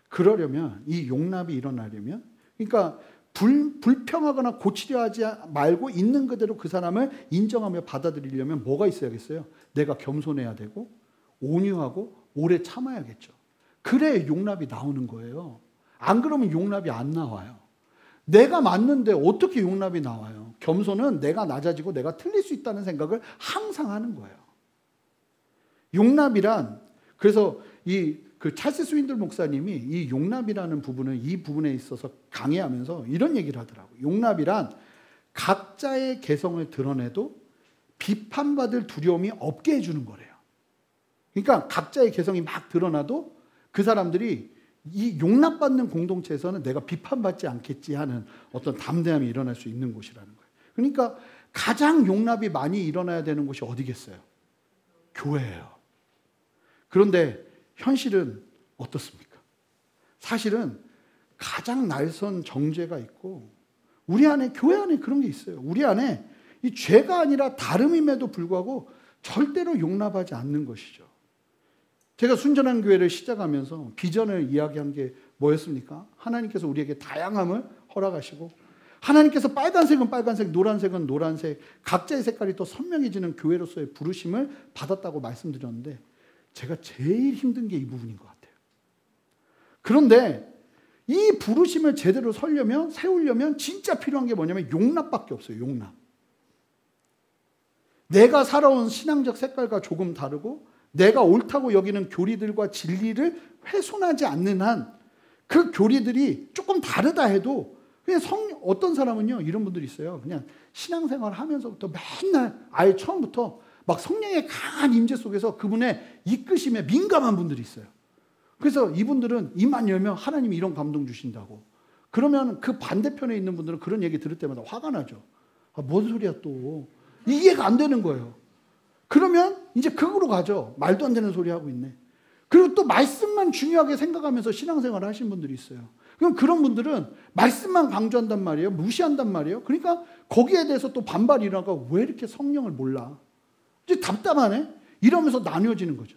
Speaker 2: 그러려면, 이 용납이 일어나려면, 그러니까 불평하거나 고치려 하지 말고 있는 그대로 그 사람을 인정하며 받아들이려면 뭐가 있어야겠어요? 내가 겸손해야 되고 온유하고 오래 참아야겠죠. 그래야 용납이 나오는 거예요. 안 그러면 용납이 안 나와요. 내가 맞는데 어떻게 용납이 나와요? 겸손은 내가 낮아지고 내가 틀릴 수 있다는 생각을 항상 하는 거예요. 용납이란, 그래서 그 찰스 스윈들 목사님이 이 용납이라는 부분을 이 부분에 있어서 강의하면서 이런 얘기를 하더라고요. 용납이란 각자의 개성을 드러내도 비판받을 두려움이 없게 해주는 거래요. 그러니까 각자의 개성이 막 드러나도 그 사람들이 이 용납받는 공동체에서는 내가 비판받지 않겠지 하는 어떤 담대함이 일어날 수 있는 곳이라는 거예요. 그러니까 가장 용납이 많이 일어나야 되는 곳이 어디겠어요? 교회예요. 그런데 현실은 어떻습니까? 사실은 가장 날선 정죄가 있고 우리 안에, 교회 안에 그런 게 있어요. 우리 안에 이 죄가 아니라 다름임에도 불구하고 절대로 용납하지 않는 것이죠. 제가 순전한 교회를 시작하면서 비전을 이야기한 게 뭐였습니까? 하나님께서 우리에게 다양함을 허락하시고 하나님께서 빨간색은 빨간색, 노란색은 노란색, 각자의 색깔이 더 선명해지는 교회로서의 부르심을 받았다고 말씀드렸는데 제가 제일 힘든 게 이 부분인 것 같아요. 그런데 이 부르심을 제대로 세우려면 진짜 필요한 게 뭐냐면 용납밖에 없어요. 용납. 내가 살아온 신앙적 색깔과 조금 다르고 내가 옳다고 여기는 교리들과 진리를 훼손하지 않는 한 그 교리들이 조금 다르다 해도 그냥 어떤 사람은요, 이런 분들이 있어요. 그냥 신앙생활을 하면서부터 맨날 아예 처음부터 막 성령의 강한 임재 속에서 그분의 이끄심에 민감한 분들이 있어요. 그래서 이분들은 입만 열면 하나님이 이런 감동 주신다고. 그러면 그 반대편에 있는 분들은 그런 얘기 들을 때마다 화가 나죠. 아, 뭔 소리야 또. 이해가 안 되는 거예요. 그러면 이제 극으로 가죠. 말도 안 되는 소리 하고 있네. 그리고 또 말씀만 중요하게 생각하면서 신앙생활을 하시는 분들이 있어요. 그럼 그런 분들은 말씀만 강조한단 말이에요. 무시한단 말이에요. 그러니까 거기에 대해서 또 반발이 일어나고 왜 이렇게 성령을 몰라? 이제 답답하네? 이러면서 나뉘어지는 거죠.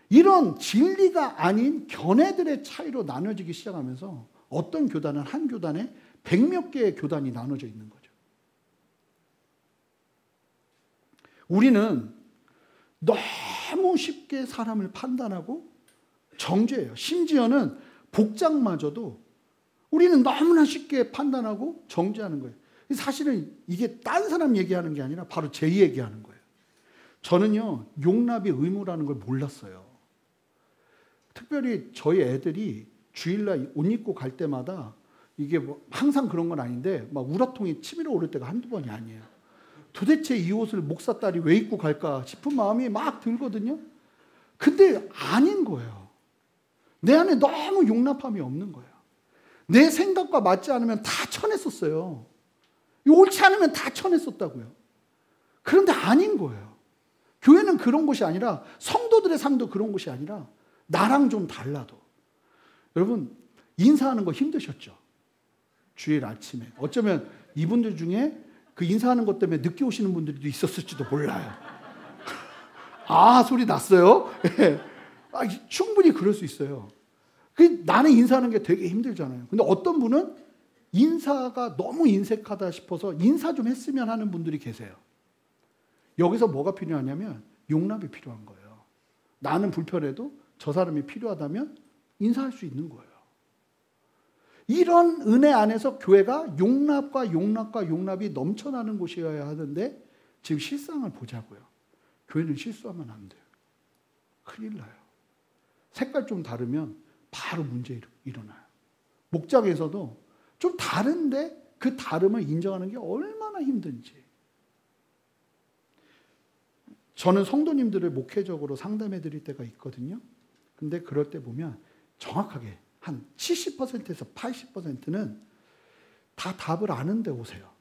Speaker 2: 이런 진리가 아닌 견해들의 차이로 나눠지기 시작하면서 어떤 교단은 한 교단에 100몇 개의 교단이 나눠져 있는 거죠. 우리는 너무 쉽게 사람을 판단하고 정죄해요. 심지어는 복장마저도 우리는 너무나 쉽게 판단하고 정죄하는 거예요. 사실은 이게 딴 사람 얘기하는 게 아니라 바로 제 얘기하는 거예요. 저는요, 용납이 의무라는 걸 몰랐어요. 특별히 저희 애들이 주일날 옷 입고 갈 때마다 이게 뭐 항상 그런 건 아닌데 막 우라통이 치밀어 오를 때가 한두 번이 아니에요. 도대체 이 옷을 목사 딸이 왜 입고 갈까 싶은 마음이 막 들거든요. 근데 아닌 거예요. 내 안에 너무 용납함이 없는 거예요. 내 생각과 맞지 않으면 다 쳐냈었어요. 옳지 않으면 다 쳐냈었다고요. 그런데 아닌 거예요. 교회는 그런 곳이 아니라 성도들의 삶도 그런 곳이 아니라 나랑 좀 달라도. 여러분 인사하는 거 힘드셨죠? 주일 아침에. 어쩌면 이분들 중에 그 인사하는 것 때문에 늦게 오시는 분들도 있었을지도 몰라요. 아, 소리 났어요? 아, 충분히 그럴 수 있어요. 나는 인사하는 게 되게 힘들잖아요. 근데 어떤 분은 인사가 너무 인색하다 싶어서 인사 좀 했으면 하는 분들이 계세요. 여기서 뭐가 필요하냐면 용납이 필요한 거예요. 나는 불편해도 저 사람이 필요하다면 인사할 수 있는 거예요. 이런 은혜 안에서 교회가 용납이 넘쳐나는 곳이어야 하는데 지금 실상을 보자고요. 교회는 실수하면 안 돼요. 큰일 나요. 색깔 좀 다르면 바로 문제 일어나요. 목장에서도 좀 다른데 그 다름을 인정하는 게 얼마나 힘든지. 저는 성도님들을 목회적으로 상담해 드릴 때가 있거든요. 근데 그럴 때 보면 정확하게 한 70%에서 80%는 다 답을 아는데 오세요.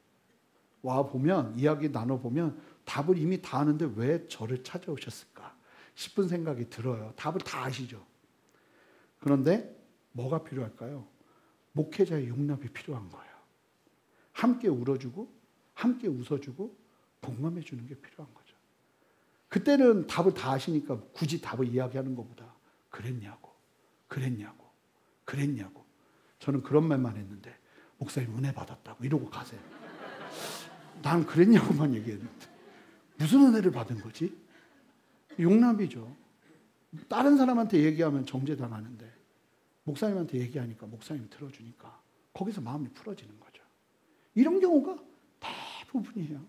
Speaker 2: 와보면, 이야기 나눠보면 답을 이미 다 아는데 왜 저를 찾아오셨을까 싶은 생각이 들어요. 답을 다 아시죠. 그런데 뭐가 필요할까요? 목회자의 용납이 필요한 거예요. 함께 울어주고 함께 웃어주고 공감해주는 게 필요한 거죠. 그때는 답을 다 아시니까 굳이 답을 이야기하는 것보다 그랬냐고. 저는 그런 말만 했는데 목사님 은혜 받았다고 이러고 가세요. 난 그랬냐고만 얘기했는데 무슨 은혜를 받은 거지? 용납이죠. 다른 사람한테 얘기하면 정죄당하는데 목사님한테 얘기하니까 목사님이 들어주니까 거기서 마음이 풀어지는 거죠. 이런 경우가 대부분이에요.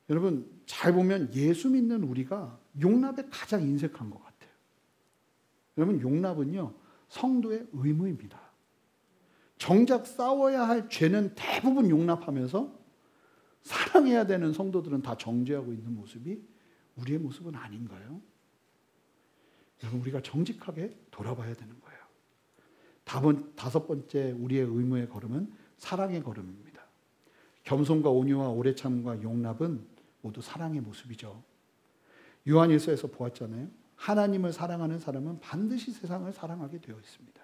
Speaker 2: 여러분 잘 보면 예수 믿는 우리가 용납에 가장 인색한 것 같아요. 여러분 용납은요 성도의 의무입니다. 정작 싸워야 할 죄는 대부분 용납하면서 사랑해야 되는 성도들은 다 정죄하고 있는 모습이 우리의 모습은 아닌가요? 여러분 우리가 정직하게 돌아봐야 되는 거예요. 다섯 번째 우리의 의무의 걸음은 사랑의 걸음입니다. 겸손과 온유와 오래 참음과 용납은 모두 사랑의 모습이죠. 요한일서에서 보았잖아요. 하나님을 사랑하는 사람은 반드시 세상을 사랑하게 되어 있습니다.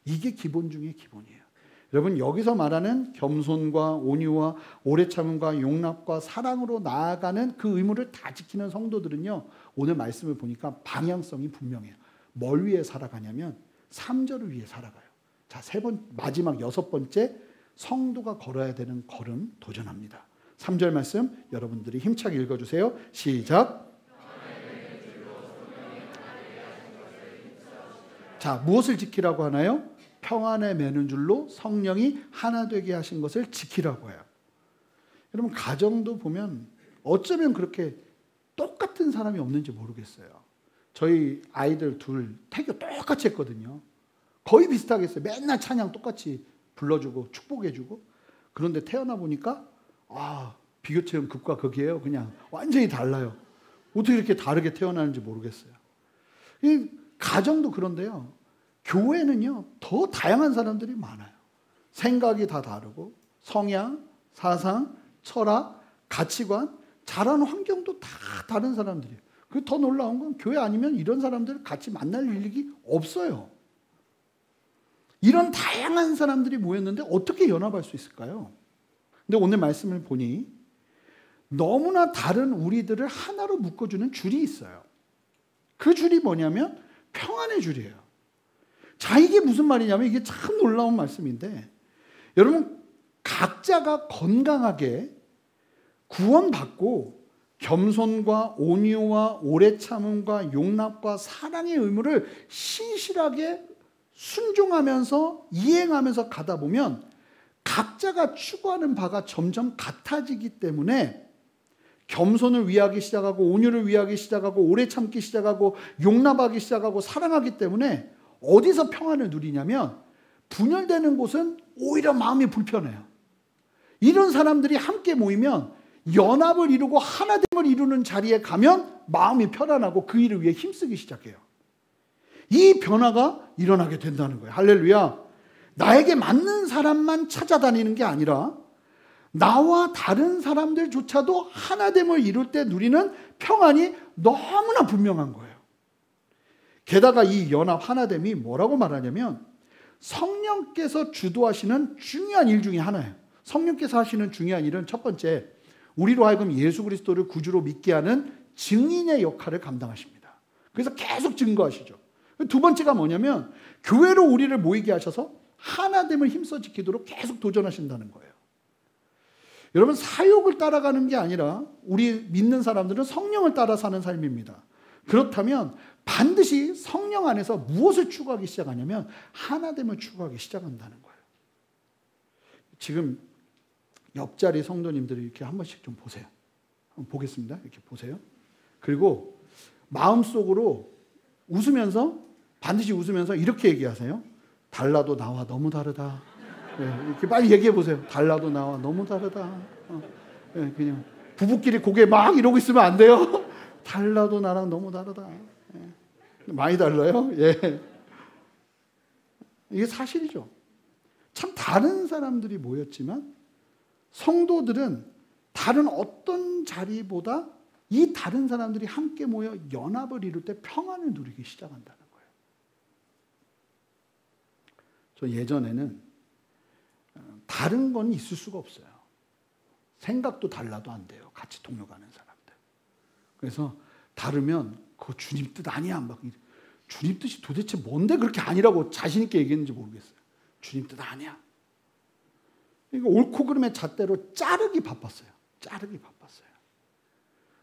Speaker 2: 이게 기본 중에 기본이에요. 여러분 여기서 말하는 겸손과 온유와 오래 참음과 용납과 사랑으로 나아가는 그 의무를 다 지키는 성도들은요. 오늘 말씀을 보니까 방향성이 분명해요. 뭘 위해 살아가냐면 3절을 위해 살아가요. 자, 마지막 6번째 성도가 걸어야 되는 걸음 도전합니다. 3절 말씀 여러분들이 힘차게 읽어주세요. 시작. 자, 무엇을 지키라고 하나요? 평안에 매는 줄로 성령이 하나 되게 하신 것을 지키라고 해요. 여러분 가정도 보면 어쩌면 그렇게 똑같은 사람이 없는지 모르겠어요. 저희 아이들 둘 태교 똑같이 했거든요. 거의 비슷하게 했어요. 맨날 찬양 똑같이 불러주고 축복해주고. 그런데 태어나 보니까 비교체험 극과 극이에요. 그냥 완전히 달라요. 어떻게 이렇게 다르게 태어나는지 모르겠어요. 이 가정도 그런데요. 교회는요, 더 다양한 사람들이 많아요. 생각이 다 다르고, 성향, 사상, 철학, 가치관, 자라는 환경도 다 다른 사람들이에요. 그리고 더 놀라운 건 교회 아니면 이런 사람들을 같이 만날 일이 없어요. 이런 다양한 사람들이 모였는데 어떻게 연합할 수 있을까요? 근데 오늘 말씀을 보니 너무나 다른 우리들을 하나로 묶어주는 줄이 있어요. 그 줄이 뭐냐면 평안의 줄이에요. 자, 이게 무슨 말이냐면 이게 참 놀라운 말씀인데 여러분 각자가 건강하게 구원받고 겸손과 온유와 오래 참음과 용납과 사랑의 의무를 신실하게 순종하면서 이행하면서 가다 보면 각자가 추구하는 바가 점점 같아지기 때문에 겸손을 위하기 시작하고 온유를 위하기 시작하고 오래 참기 시작하고 용납하기 시작하고 사랑하기 때문에 어디서 평안을 누리냐면 분열되는 곳은 오히려 마음이 불편해요. 이런 사람들이 함께 모이면 연합을 이루고 하나됨을 이루는 자리에 가면 마음이 편안하고 그 일을 위해 힘쓰기 시작해요. 이 변화가 일어나게 된다는 거예요. 할렐루야. 나에게 맞는 사람만 찾아다니는 게 아니라 나와 다른 사람들조차도 하나됨을 이룰 때 누리는 평안이 너무나 분명한 거예요. 게다가 이 연합 하나됨이 뭐라고 말하냐면 성령께서 주도하시는 중요한 일 중에 하나예요. 성령께서 하시는 중요한 일은 첫 번째, 우리로 하여금 예수 그리스도를 구주로 믿게 하는 증인의 역할을 감당하십니다. 그래서 계속 증거하시죠. 두 번째가 뭐냐면 교회로 우리를 모이게 하셔서 하나됨을 힘써 지키도록 계속 도전하신다는 거예요. 여러분 사욕을 따라가는 게 아니라 우리 믿는 사람들은 성령을 따라 사는 삶입니다. 그렇다면 반드시 성령 안에서 무엇을 추구하기 시작하냐면 하나됨을 추구하기 시작한다는 거예요. 지금 옆자리 성도님들이 이렇게 한 번씩 좀 보세요. 한번 보겠습니다. 이렇게 보세요. 그리고 마음속으로 웃으면서 반드시 웃으면서 이렇게 얘기하세요. 달라도 나와 너무 다르다. 네, 이렇게 빨리 얘기해 보세요. 달라도 나와 너무 다르다. 네, 그냥 부부끼리 고개 막 이러고 있으면 안 돼요. 달라도 나랑 너무 다르다. 네. 많이 달라요. 예. 이게 사실이죠. 참 다른 사람들이 모였지만 성도들은 다른 어떤 자리보다 이 다른 사람들이 함께 모여 연합을 이룰 때 평안을 누리기 시작한다는 거예요. 저 예전에는 다른 건 있을 수가 없어요. 생각도 달라도 안 돼요. 같이 동역하는 사람들. 그래서 다르면 그거 주님 뜻 아니야. 막 주님 뜻이 도대체 뭔데 그렇게 아니라고 자신 있게 얘기했는지 모르겠어요. 주님 뜻 아니야. 이거 옳고 그름의 잣대로 자르기 바빴어요. 자르기 바빴어요.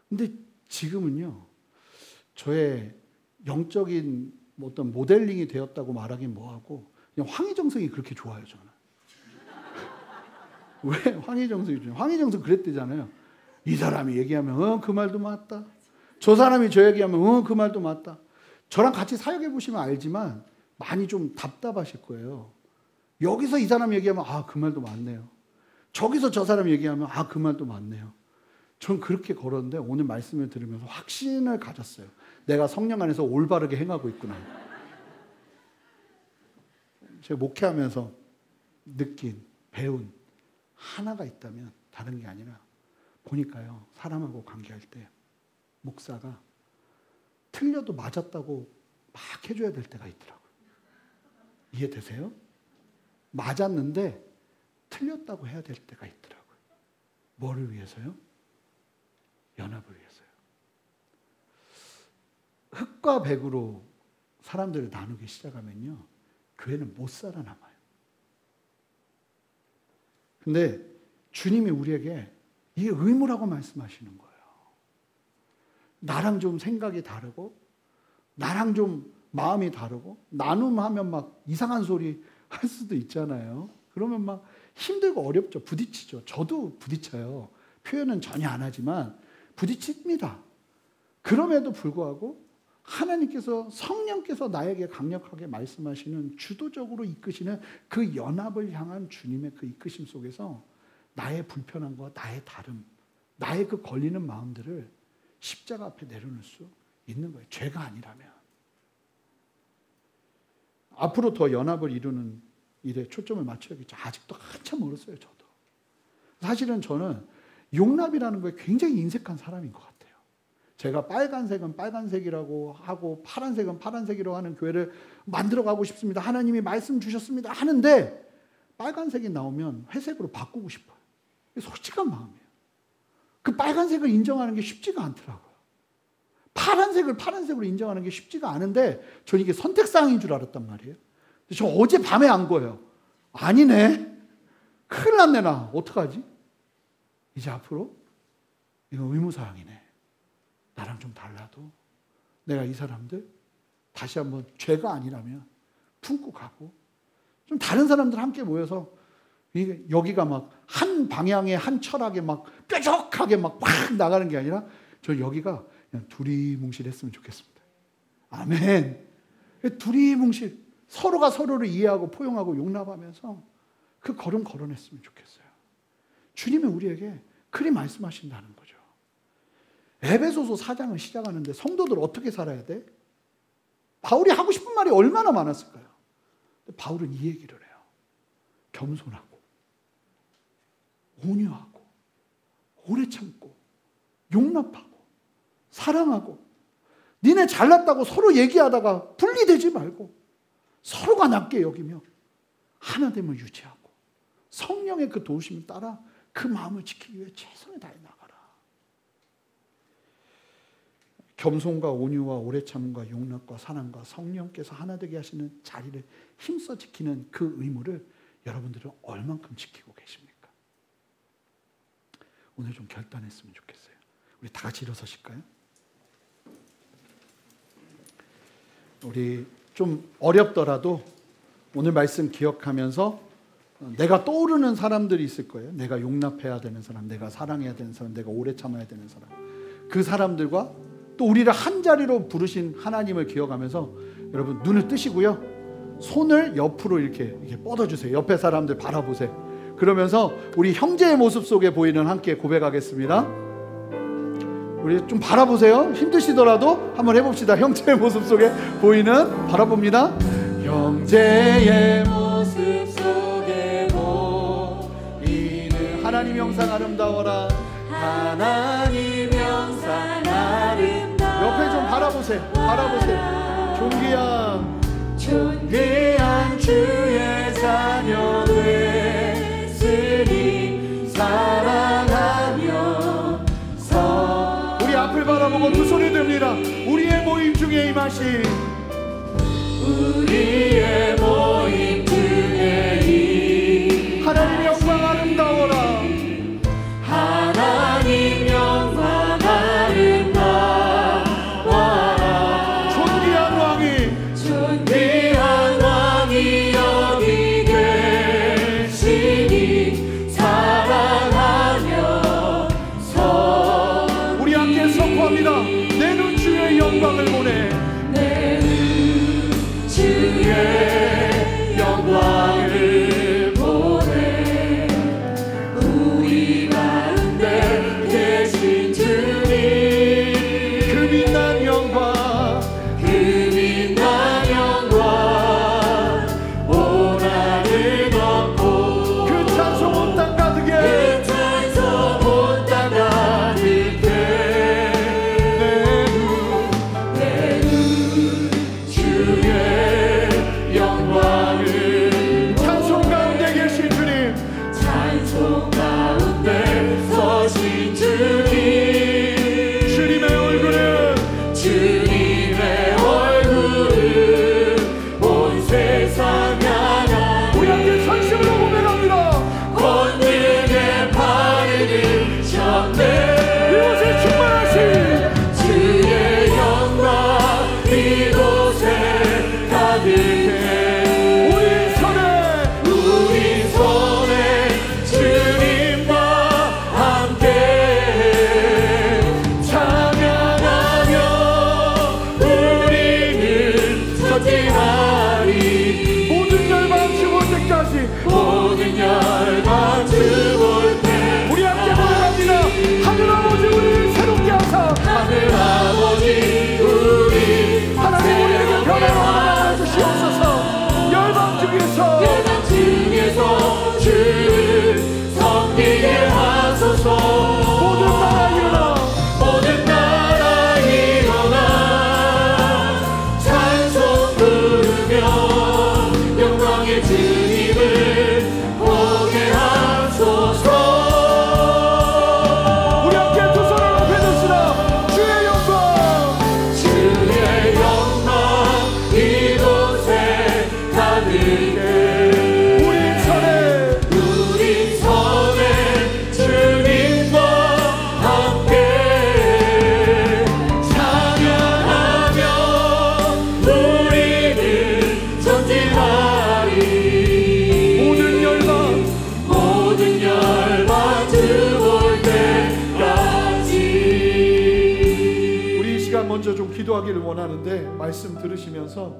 Speaker 2: 근데 지금은요, 저의 영적인 어떤 모델링이 되었다고 말하긴 뭐하고, 그냥 황희정성이 그렇게 좋아요, 저는. 왜 황희정성이 좋아요? 황희정성 그랬대잖아요. 이 사람이 얘기하면 그 말도 맞다. 저 사람이 저 얘기하면 그 말도 맞다. 저랑 같이 사역해 보시면 알지만 많이 좀 답답하실 거예요. 여기서 이 사람 얘기하면 그 말도 맞네요. 저기서 저 사람 얘기하면 그 말도 맞네요. 전 그렇게 걸었는데 오늘 말씀을 들으면서 확신을 가졌어요. 내가 성령 안에서 올바르게 행하고 있구나. 제가 목회하면서 느낀, 배운 하나가 있다면 다른 게 아니라, 보니까요, 사람하고 관계할 때 목사가 틀려도 맞았다고 막 해줘야 될 때가 있더라고요. 이해되세요? 맞았는데 틀렸다고 해야 될 때가 있더라고요. 뭐를 위해서요? 연합을 위해서요. 흙과 백으로 사람들을 나누기 시작하면요, 교회는 못 살아남아요. 근데 주님이 우리에게 이게 의무라고 말씀하시는 거예요. 나랑 좀 생각이 다르고, 나랑 좀 마음이 다르고, 나눔하면 막 이상한 소리 할 수도 있잖아요. 그러면 막 힘들고 어렵죠. 부딪히죠. 저도 부딪혀요. 표현은 전혀 안 하지만 부딪힙니다. 그럼에도 불구하고 하나님께서, 성령께서 나에게 강력하게 말씀하시는, 주도적으로 이끄시는 그 연합을 향한 주님의 그 이끄심 속에서 나의 불편함과 나의 다름, 나의 그 걸리는 마음들을 십자가 앞에 내려놓을 수 있는 거예요. 죄가 아니라면. 앞으로 더 연합을 이루는 일에 초점을 맞춰야겠죠. 아직도 한참 멀었어요, 저도. 사실은 저는 용납이라는 거에 굉장히 인색한 사람인 것 같아요. 제가 빨간색은 빨간색이라고 하고 파란색은 파란색이라고 하는 교회를 만들어가고 싶습니다. 하나님이 말씀 주셨습니다. 하는데 빨간색이 나오면 회색으로 바꾸고 싶어요. 솔직한 마음이에요. 그 빨간색을 인정하는 게 쉽지가 않더라고요. 파란색을 파란색으로 인정하는 게 쉽지가 않은데 저는 이게 선택사항인 줄 알았단 말이에요. 저 어제 밤에 안 거예요. 아니네. 큰일 났네, 나. 어떡하지? 이제 앞으로 이거 의무사항이네. 나랑 좀 달라도 내가 이 사람들 다시 한번 죄가 아니라면 품고 가고, 좀 다른 사람들 함께 모여서 여기가 막 한 방향에 한 철학에 막 뾰족하게 막 나가는 게 아니라 저 여기가 그냥 두리뭉실했으면 좋겠습니다. 아멘. 두리뭉실, 서로가 서로를 이해하고 포용하고 용납하면서 그 걸음 걸어냈으면 좋겠어요. 주님이 우리에게 그리 말씀하신다는 거죠. 에베소서 4장을 시작하는데 성도들 어떻게 살아야 돼? 바울이 하고 싶은 말이 얼마나 많았을까요? 근데 바울은 이 얘기를 해요. 겸손하고, 온유하고, 오래 참고, 용납하고, 사랑하고, 니네 잘났다고 서로 얘기하다가 분리되지 말고 서로가 낫게 여기며 하나됨을 유지하고 성령의 그 도우심을 따라 그 마음을 지키기 위해 최선을 다해 나가라. 겸손과 온유와 오래 참음과 용납과 사랑과 성령께서 하나 되게 하시는 자리를 힘써 지키는 그 의무를 여러분들은 얼만큼 지키고 계십니까? 오늘 좀 결단했으면 좋겠어요. 우리 다 같이 일어서실까요? 우리 좀 어렵더라도 오늘 말씀 기억하면서 내가 떠오르는 사람들이 있을 거예요. 내가 용납해야 되는 사람, 내가 사랑해야 되는 사람, 내가 오래 참아야 되는 사람. 그 사람들과 또 우리를 한 자리로 부르신 하나님을 기억하면서 여러분 눈을 뜨시고요. 손을 옆으로 이렇게 뻗어주세요. 옆에 사람들 바라보세요. 그러면서 우리 형제의 모습 속에 보이는 함께 고백하겠습니다. 우리 좀 바라보세요. 힘드시더라도 한번 해봅시다. 형제의 모습 속에 보이는, 바라봅니다. 형제의 모습 속에 보이는 하나님 형상 아름다워라. 하나님 형상 아름다워라. 옆에 좀 바라보세요. 바라보세요. 존귀한 존귀한 주의 자녀 됐으니 사랑하면서. 우리 앞을 바라보고 두 손을 듭니다. 우리의 모임 중에 임하신, 우리의 모임 중에 이 하나님 영광 아름다워라. 하나님 영광 아름다워라. 존귀한 왕이 여기 계시니 사랑하면서. 우리 함께 선포합니다. 내 눈 주의 영광을 보내. 내 눈 주의 영광을 보내. 우리 가운데 계신 주님, 그 빛난 영광, 그 빛난 영광 온 하늘 덮고, 그 찬송 온 땅 가득해, 그 찬송 온 땅 가득해. 내 눈 주의 영광을, 찬송 가운데 계신 주님, 찬송 가운데 서신 주님, 주님의 얼굴은, 주님의 얼굴은 온 세상 향한, 우리 함께 전심으로 고백합니다. 권능의 발을 드셨네. 이곳에 충만하신 주의 영광 이곳에 가득해. 우리 손에 주님과 함께 찬양하며 우리는 전진하리. 모든 열방 죽을 때까지, 모든 열방 죽을 때 우리 함께 고백합니다. 하늘 아버지 우리를 새롭게 하사, 하늘 아버지 우리 하나님 우리에게 변화로 나아 주시옵소서. 열방 중에서 주를 섬기게 하소서. 모든 나라 일어나 찬송 부르며 영광의 주님을 보게 하소서. 우리 함께 두 손을 높이 드시라. 주의 영광, 주의 영광 이곳에 가득해. 우리 손에 주님과 함께 찬양하며 우리는 전진하리. 모든 열방 죽을 때까지. 우리 이 시간 먼저 좀 기도하기를 원하는데, 말씀 들으시면서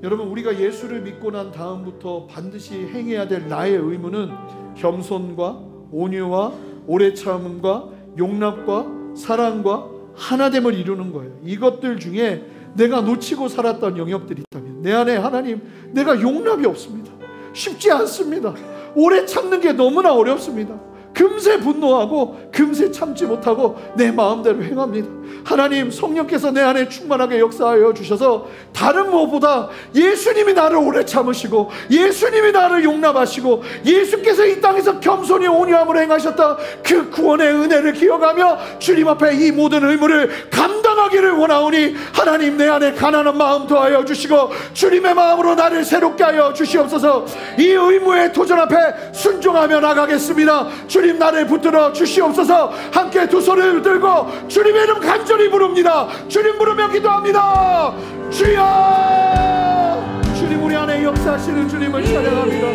Speaker 2: 여러분, 우리가 예수를 믿고 난 다음부터 반드시 행해야 될 나의 의무는 겸손과 온유와 오래 참음과 용납과 사랑과 하나됨을 이루는 거예요. 이것들 중에 내가 놓치고 살았던 영역들이 있다면, 내 안에 하나님, 내가 용납이 없습니다. 쉽지 않습니다. 오래 참는 게 너무나 어렵습니다. 금세 분노하고 금세 참지 못하고 내 마음대로 행합니다. 하나님, 성령께서 내 안에 충만하게 역사하여 주셔서 다른 무엇보다 예수님이 나를 오래 참으시고 예수님이 나를 용납하시고 예수께서 이 땅에서 겸손히 온유함으로 행하셨다, 그 구원의 은혜를 기억하며 주님 앞에 이 모든 의무를 감당하기를 원하오니, 하나님 내 안에 가난한 마음 더하여 주시고 주님의 마음으로 나를 새롭게 하여 주시옵소서. 이 의무의 도전 앞에 순종하며 나가겠습니다. 주님, 나를 붙들어 주시옵소서. 함께 두 손을 들고 주님의 이름 간절히 부릅니다. 주님 부르며 기도합니다. 주여! 주님, 우리 안에 역사하시는 주님을 찬양합니다.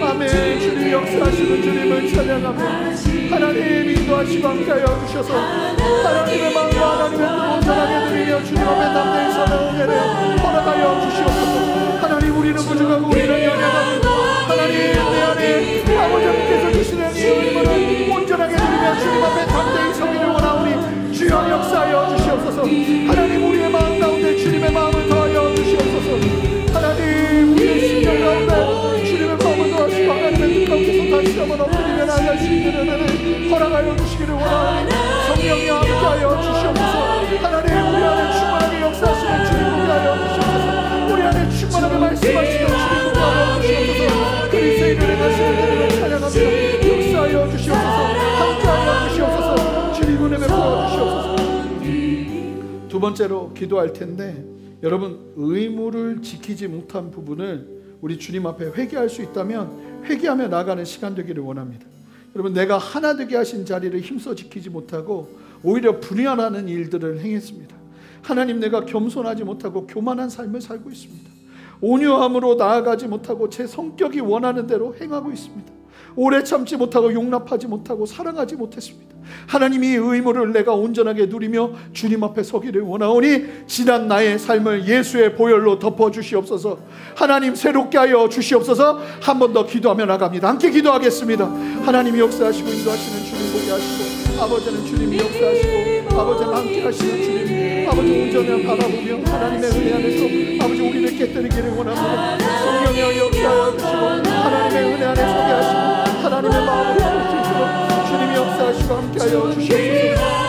Speaker 2: 아멘. 주님 역사하시는 주님을 찬양합니다. 하나님 인도하시고 함께하여 주셔서 하나님의 마음과 하나님의 뜻을 전하게 드리며 주님 앞에 담대히 서는 은혜를 허락하여 주시옵소서. 하나님, 우리는 부족하고 우리는 연약합니다. 하나님, 내 안에 아버지께서 주시는 이 의무를 온전하게 드리며 주님 앞에 담대히 서기를 원하오니 주여 역사하여 주시옵소서. 하나님, 우리의 마음 가운데 주님의 마음을 더하여 주시옵소서. 하나님, 우리의 심령 가운데 주님의 마음을 더하시고 하나님의 뜻 가운데서 다시 한번 엎드리며 나갈 수 있는 은혜를 허락하여 주시기를 원하오니 성령이 함께하여 주시옵소서. 하나님, 우리 안에 충만하게 역사하시는 주님 함께하여 주시옵소서. 우리 안에 충만하게 전에 말씀하시던 주님 복하여 주시옵소서. 그리스도인을 행하시는 주님을 찬양합니다. 역사하여 주시옵소서. 함께하여 주시옵소서. 주님 은혜 베풀어 주시옵소서. 두 번째로 기도할 텐데, 여러분 의무를 지키지 못한 부분을 우리 주님 앞에 회개할 수 있다면 회개하며 나가는 시간 되기를 원합니다. 여러분, 내가 하나 되게 하신 자리를 힘써 지키지 못하고 오히려 분열하는 일들을 행했습니다. 하나님, 내가 겸손하지 못하고 교만한 삶을 살고 있습니다. 온유함으로 나아가지 못하고 제 성격이 원하는 대로 행하고 있습니다. 오래 참지 못하고 용납하지 못하고 사랑하지 못했습니다. 하나님이 의무를 내가 온전하게 누리며 주님 앞에 서기를 원하오니 지난 나의 삶을 예수의 보혈로 덮어주시옵소서. 하나님, 새롭게 하여 주시옵소서. 한 번 더 기도하며 나갑니다. 함께 기도하겠습니다. 하나님이 역사하시고 인도하시는 주님 보게 하시고, 아버지는 주님이 역사하시고 아버지는 함께 하시는 주님, 아버지 온전히 바라보며 하나님의 은혜 안에서 아버지 우리를 깨뜨리기를 원합니다. 성령의 역사하여 주시고 하나님의 은혜 안에 서게 하시고 하나님의 마음을 품을 수 있도록 주님이 역사하시고 함께하여 주시옵소서.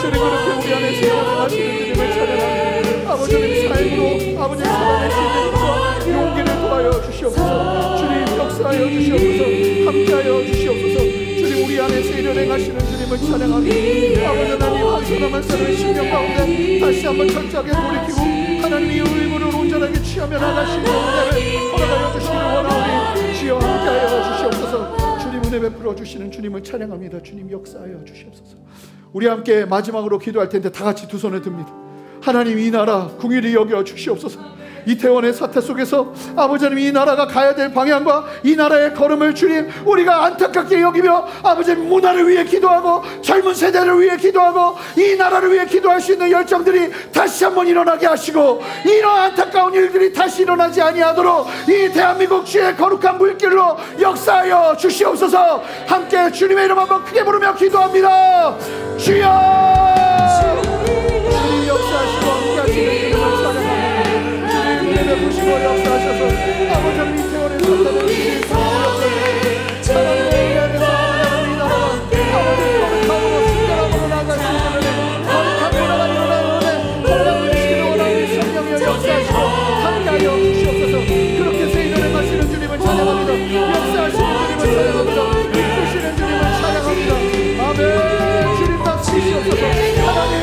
Speaker 2: 주님, 그렇게 우리 안에 세워나가시는 주님을 찬양합니다. 아버지는 삶으로 아버지 살아낼 수 있는 힘과 용기를 더하여 주시옵소서. 주님 역사하여 주시옵소서. 함께하여 주시옵소서. 주님, 우리 안에서 일을 행하시는 주님을 찬양합니다. 아버지 하나님, 한순간만 사는 심령 가운데 다시 한번 철저하게 돌이키고 하나님의 의무를 온전하게 취하며 나가시는 은혜를 허락하여 주시기를 원하오니 주여 함께하여 주시옵소서. 주님 은혜 베풀어 주시는 주님을 찬양합니다. 주님 역사하여 주시옵소서. 우리 함께 마지막으로 기도할 텐데 다 같이 두 손을 듭니다. 하나님, 이 나라 궁일이 여겨 주시옵소서. 이태원의 사태 속에서 아버지님, 이 나라가 가야 될 방향과 이 나라의 걸음을 주님 우리가 안타깝게 여기며 아버지님 문화를 위해 기도하고 젊은 세대를 위해 기도하고 이 나라를 위해 기도할 수 있는 열정들이 다시 한번 일어나게 하시고, 이런 안타까운 일들이 다시 일어나지 아니하도록 이 대한민국 주의 거룩한 물길로 역사하여 주시옵소서. 함께 주님의 이름 한번 크게 부르며 기도합니다. 주여, 주님 역사하시고 함께 하시는 주님을 찬양합니다. 주님 보시고 역사하셔서 아버지는 이태원에 살다는 주님 하나님의 은혜 안에서 하나님 이 나라가 아버지 거룩함으로 순결함으로 나아갈 수 있는 은혜, 거룩한 문화가 일어나는 은혜 허락을 주시기를 원하오니 성령이여 역사하시고 함께하여 주시옵소서. 그렇게 새 일을 행하시는 주님을 찬양합니다. 역사하시는 주님을 찬양합니다. 이끄시는 주님을 찬양합니다. 아멘. 주님 박수시옵소서. 하나님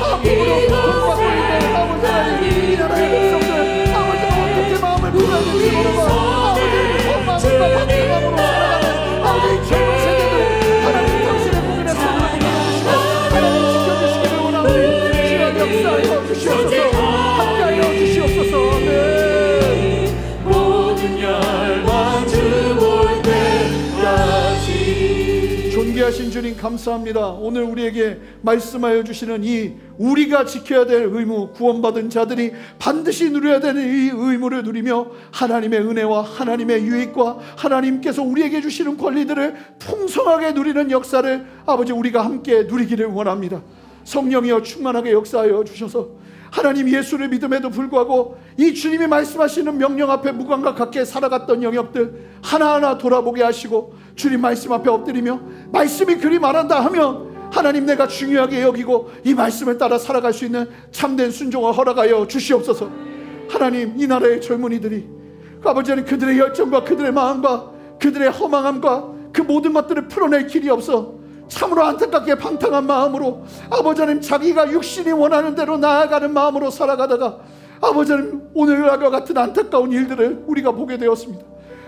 Speaker 2: 앞으로 고통받고 있는 아버지 하나님, 이 나라의 백성들 마음을 불안해지 모르고 아버지의 마음과 방향으로 살아가는 아버지의 젊은 세대들 하나님 당신의 국민의 손으로 붙여주시고 하나님 지켜주시기를 원하오니 주여 역사하여 주시옵소서. 함께하여 주시옵소서. 아멘. 모든 열망 주볼 때까지. 존귀하신 주님 감사합니다. 오늘 우리에게 말씀하여 주시는 이 우리가 지켜야 될 의무, 구원받은 자들이 반드시 누려야 되는 이 의무를 누리며 하나님의 은혜와 하나님의 유익과 하나님께서 우리에게 주시는 권리들을 풍성하게 누리는 역사를 아버지 우리가 함께 누리기를 원합니다. 성령이여 충만하게 역사하여 주셔서 하나님, 예수를 믿음에도 불구하고 이 주님이 말씀하시는 명령 앞에 무감각하게 살아갔던 영역들 하나하나 돌아보게 하시고 주님 말씀 앞에 엎드리며 말씀이 그리 말한다 하면 하나님, 내가 중요하게 여기고 이 말씀을 따라 살아갈 수 있는 참된 순종을 허락하여 주시옵소서. 하나님, 이 나라의 젊은이들이 아버지는 그들의 열정과 그들의 마음과 그들의 허망함과 그 모든 것들을 풀어낼 길이 없어 참으로 안타깝게 방탕한 마음으로 아버지 하나님, 자기가 육신이 원하는 대로 나아가는 마음으로 살아가다가 아버지 하나님, 오늘날과 같은 안타까운 일들을 우리가 보게 되었습니다.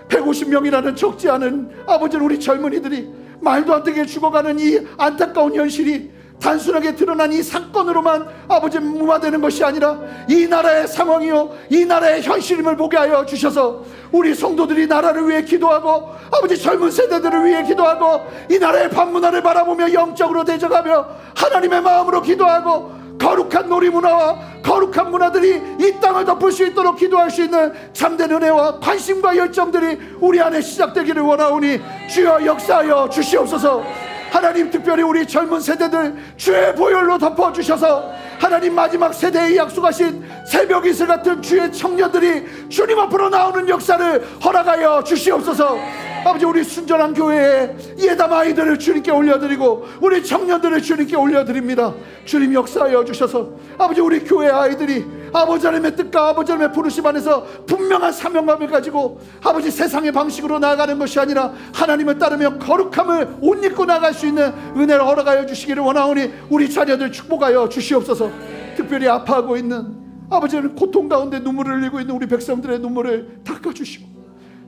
Speaker 2: 150명이라는 적지 않은 아버지 우리 젊은이들이 말도 안 되게 죽어가는 이 안타까운 현실이 단순하게 드러난 이 사건으로만 아버지 무마되는 것이 아니라 이 나라의 상황이요 이 나라의 현실임을 보게 하여 주셔서 우리 성도들이 나라를 위해 기도하고 아버지 젊은 세대들을 위해 기도하고 이 나라의 반문화를 바라보며 영적으로 대적하며 하나님의 마음으로 기도하고 거룩한 놀이문화와 거룩한 문화들이 이 땅을 덮을 수 있도록 기도할 수 있는 참된 은혜와 관심과 열정들이 우리 안에 시작되기를 원하오니 주여 역사하여 주시옵소서. 하나님, 특별히 우리 젊은 세대들 주의 보혈로 덮어주셔서 하나님, 마지막 세대에 약속하신 새벽 이슬 같은 주의 청년들이 주님 앞으로 나오는 역사를 허락하여 주시옵소서. 아버지, 우리 순전한 교회에 예담 아이들을 주님께 올려드리고 우리 청년들을 주님께 올려드립니다. 주님 역사하여 주셔서 아버지, 우리 교회 아이들이 아버지 하나님의 뜻과 아버지 하나님의 부르심 안에서 분명한 사명감을 가지고 아버지 세상의 방식으로 나아가는 것이 아니라 하나님을 따르며 거룩함을 옷 입고 나갈 수 있는 은혜를 허락하여 주시기를 원하오니 우리 자녀들 축복하여 주시옵소서. 특별히 아파하고 있는 아버지는 고통 가운데 눈물을 흘리고 있는 우리 백성들의 눈물을 닦아주시고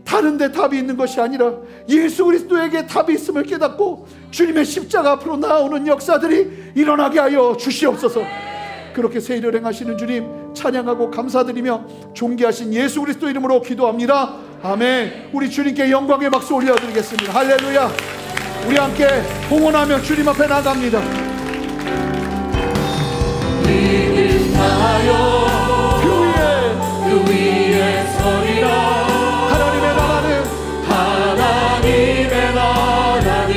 Speaker 2: 다른 데 답이 있는 것이 아니라 예수 그리스도에게 답이 있음을 깨닫고 주님의 십자가 앞으로 나아오는 역사들이 일어나게 하여 주시옵소서. 그렇게 새 일을 행하시는 주님 찬양하고 감사드리며 존귀하신 예수 그리스도 이름으로 기도합니다. 아멘. 우리 주님께 영광의 박수 올려드리겠습니다. 할렐루야. 우리 함께 봉헌하며 주님 앞에 나갑니다.
Speaker 3: 믿음하여 그 위에 서리라. 하나님의 나라는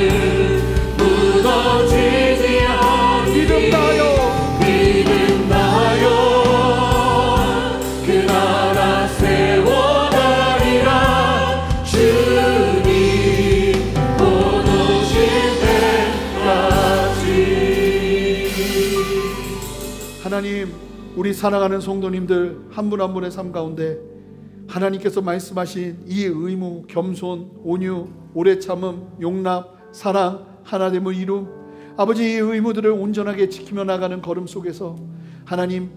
Speaker 3: 무너지지 않으니 믿음 다하여 그 나라 세워가리라. 주님 곧 오실 때까지.
Speaker 2: 하나님, 우리 사랑하는 성도님들 한 분 한 분의 삶 가운데 하나님께서 말씀하신 이 의무, 겸손, 온유, 오래 참음, 용납, 사랑, 하나됨을 이룸, 아버지 이 의무들을 온전하게 지키며 나가는 걸음 속에서 하나님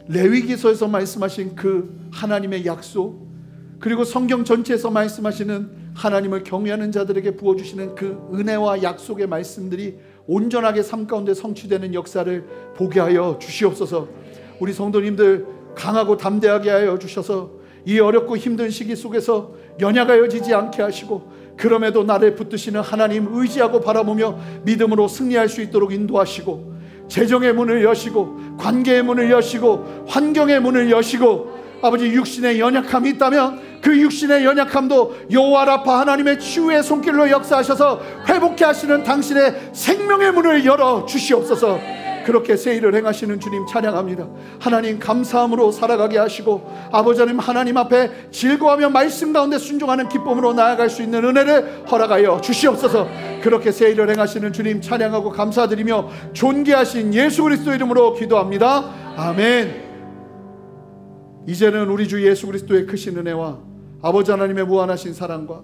Speaker 2: 레위기서에서 말씀하신 그 하나님의 약속, 그리고 성경 전체에서 말씀하시는 하나님을 경외하는 자들에게 부어주시는 그 은혜와 약속의 말씀들이 온전하게 삶 가운데 성취되는 역사를 보게 하여 주시옵소서. 우리 성도님들 강하고 담대하게 하여 주셔서 이 어렵고 힘든 시기 속에서 연약하여 지지 않게 하시고 그럼에도 나를 붙드시는 하나님 의지하고 바라보며 믿음으로 승리할 수 있도록 인도하시고 재정의 문을 여시고 관계의 문을 여시고 환경의 문을 여시고 아버지 육신의 연약함이 있다면 그 육신의 연약함도 여호와 라파 하나님의 치유의 손길로 역사하셔서 회복케 하시는 당신의 생명의 문을 열어 주시옵소서. 그렇게 새 일을 행하시는 주님 찬양합니다. 하나님 감사함으로 살아가게 하시고 아버지 하나님 하나님 앞에 즐거워하며 말씀 가운데 순종하는 기쁨으로 나아갈 수 있는 은혜를 허락하여 주시옵소서. 그렇게 새 일을 행하시는 주님 찬양하고 감사드리며 존귀하신 예수 그리스도 이름으로 기도합니다. 아멘. 이제는 우리 주 예수 그리스도의 크신 은혜와 아버지 하나님의 무한하신 사랑과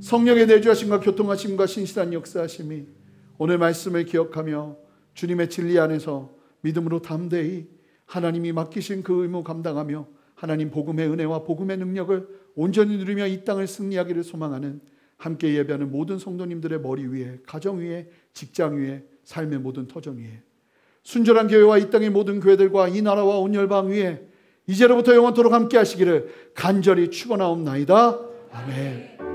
Speaker 2: 성령의 내주하심과 교통하심과 신실한 역사하심이 오늘 말씀을 기억하며 주님의 진리 안에서 믿음으로 담대히 하나님이 맡기신 그 의무 감당하며 하나님 복음의 은혜와 복음의 능력을 온전히 누리며 이 땅을 승리하기를 소망하는 함께 예배하는 모든 성도님들의 머리 위에, 가정 위에, 직장 위에, 삶의 모든 터전 위에, 순전한 교회와 이 땅의 모든 교회들과 이 나라와 온 열방 위에 이제로부터 영원토록 함께 하시기를 간절히 축원하옵나이다. 아멘.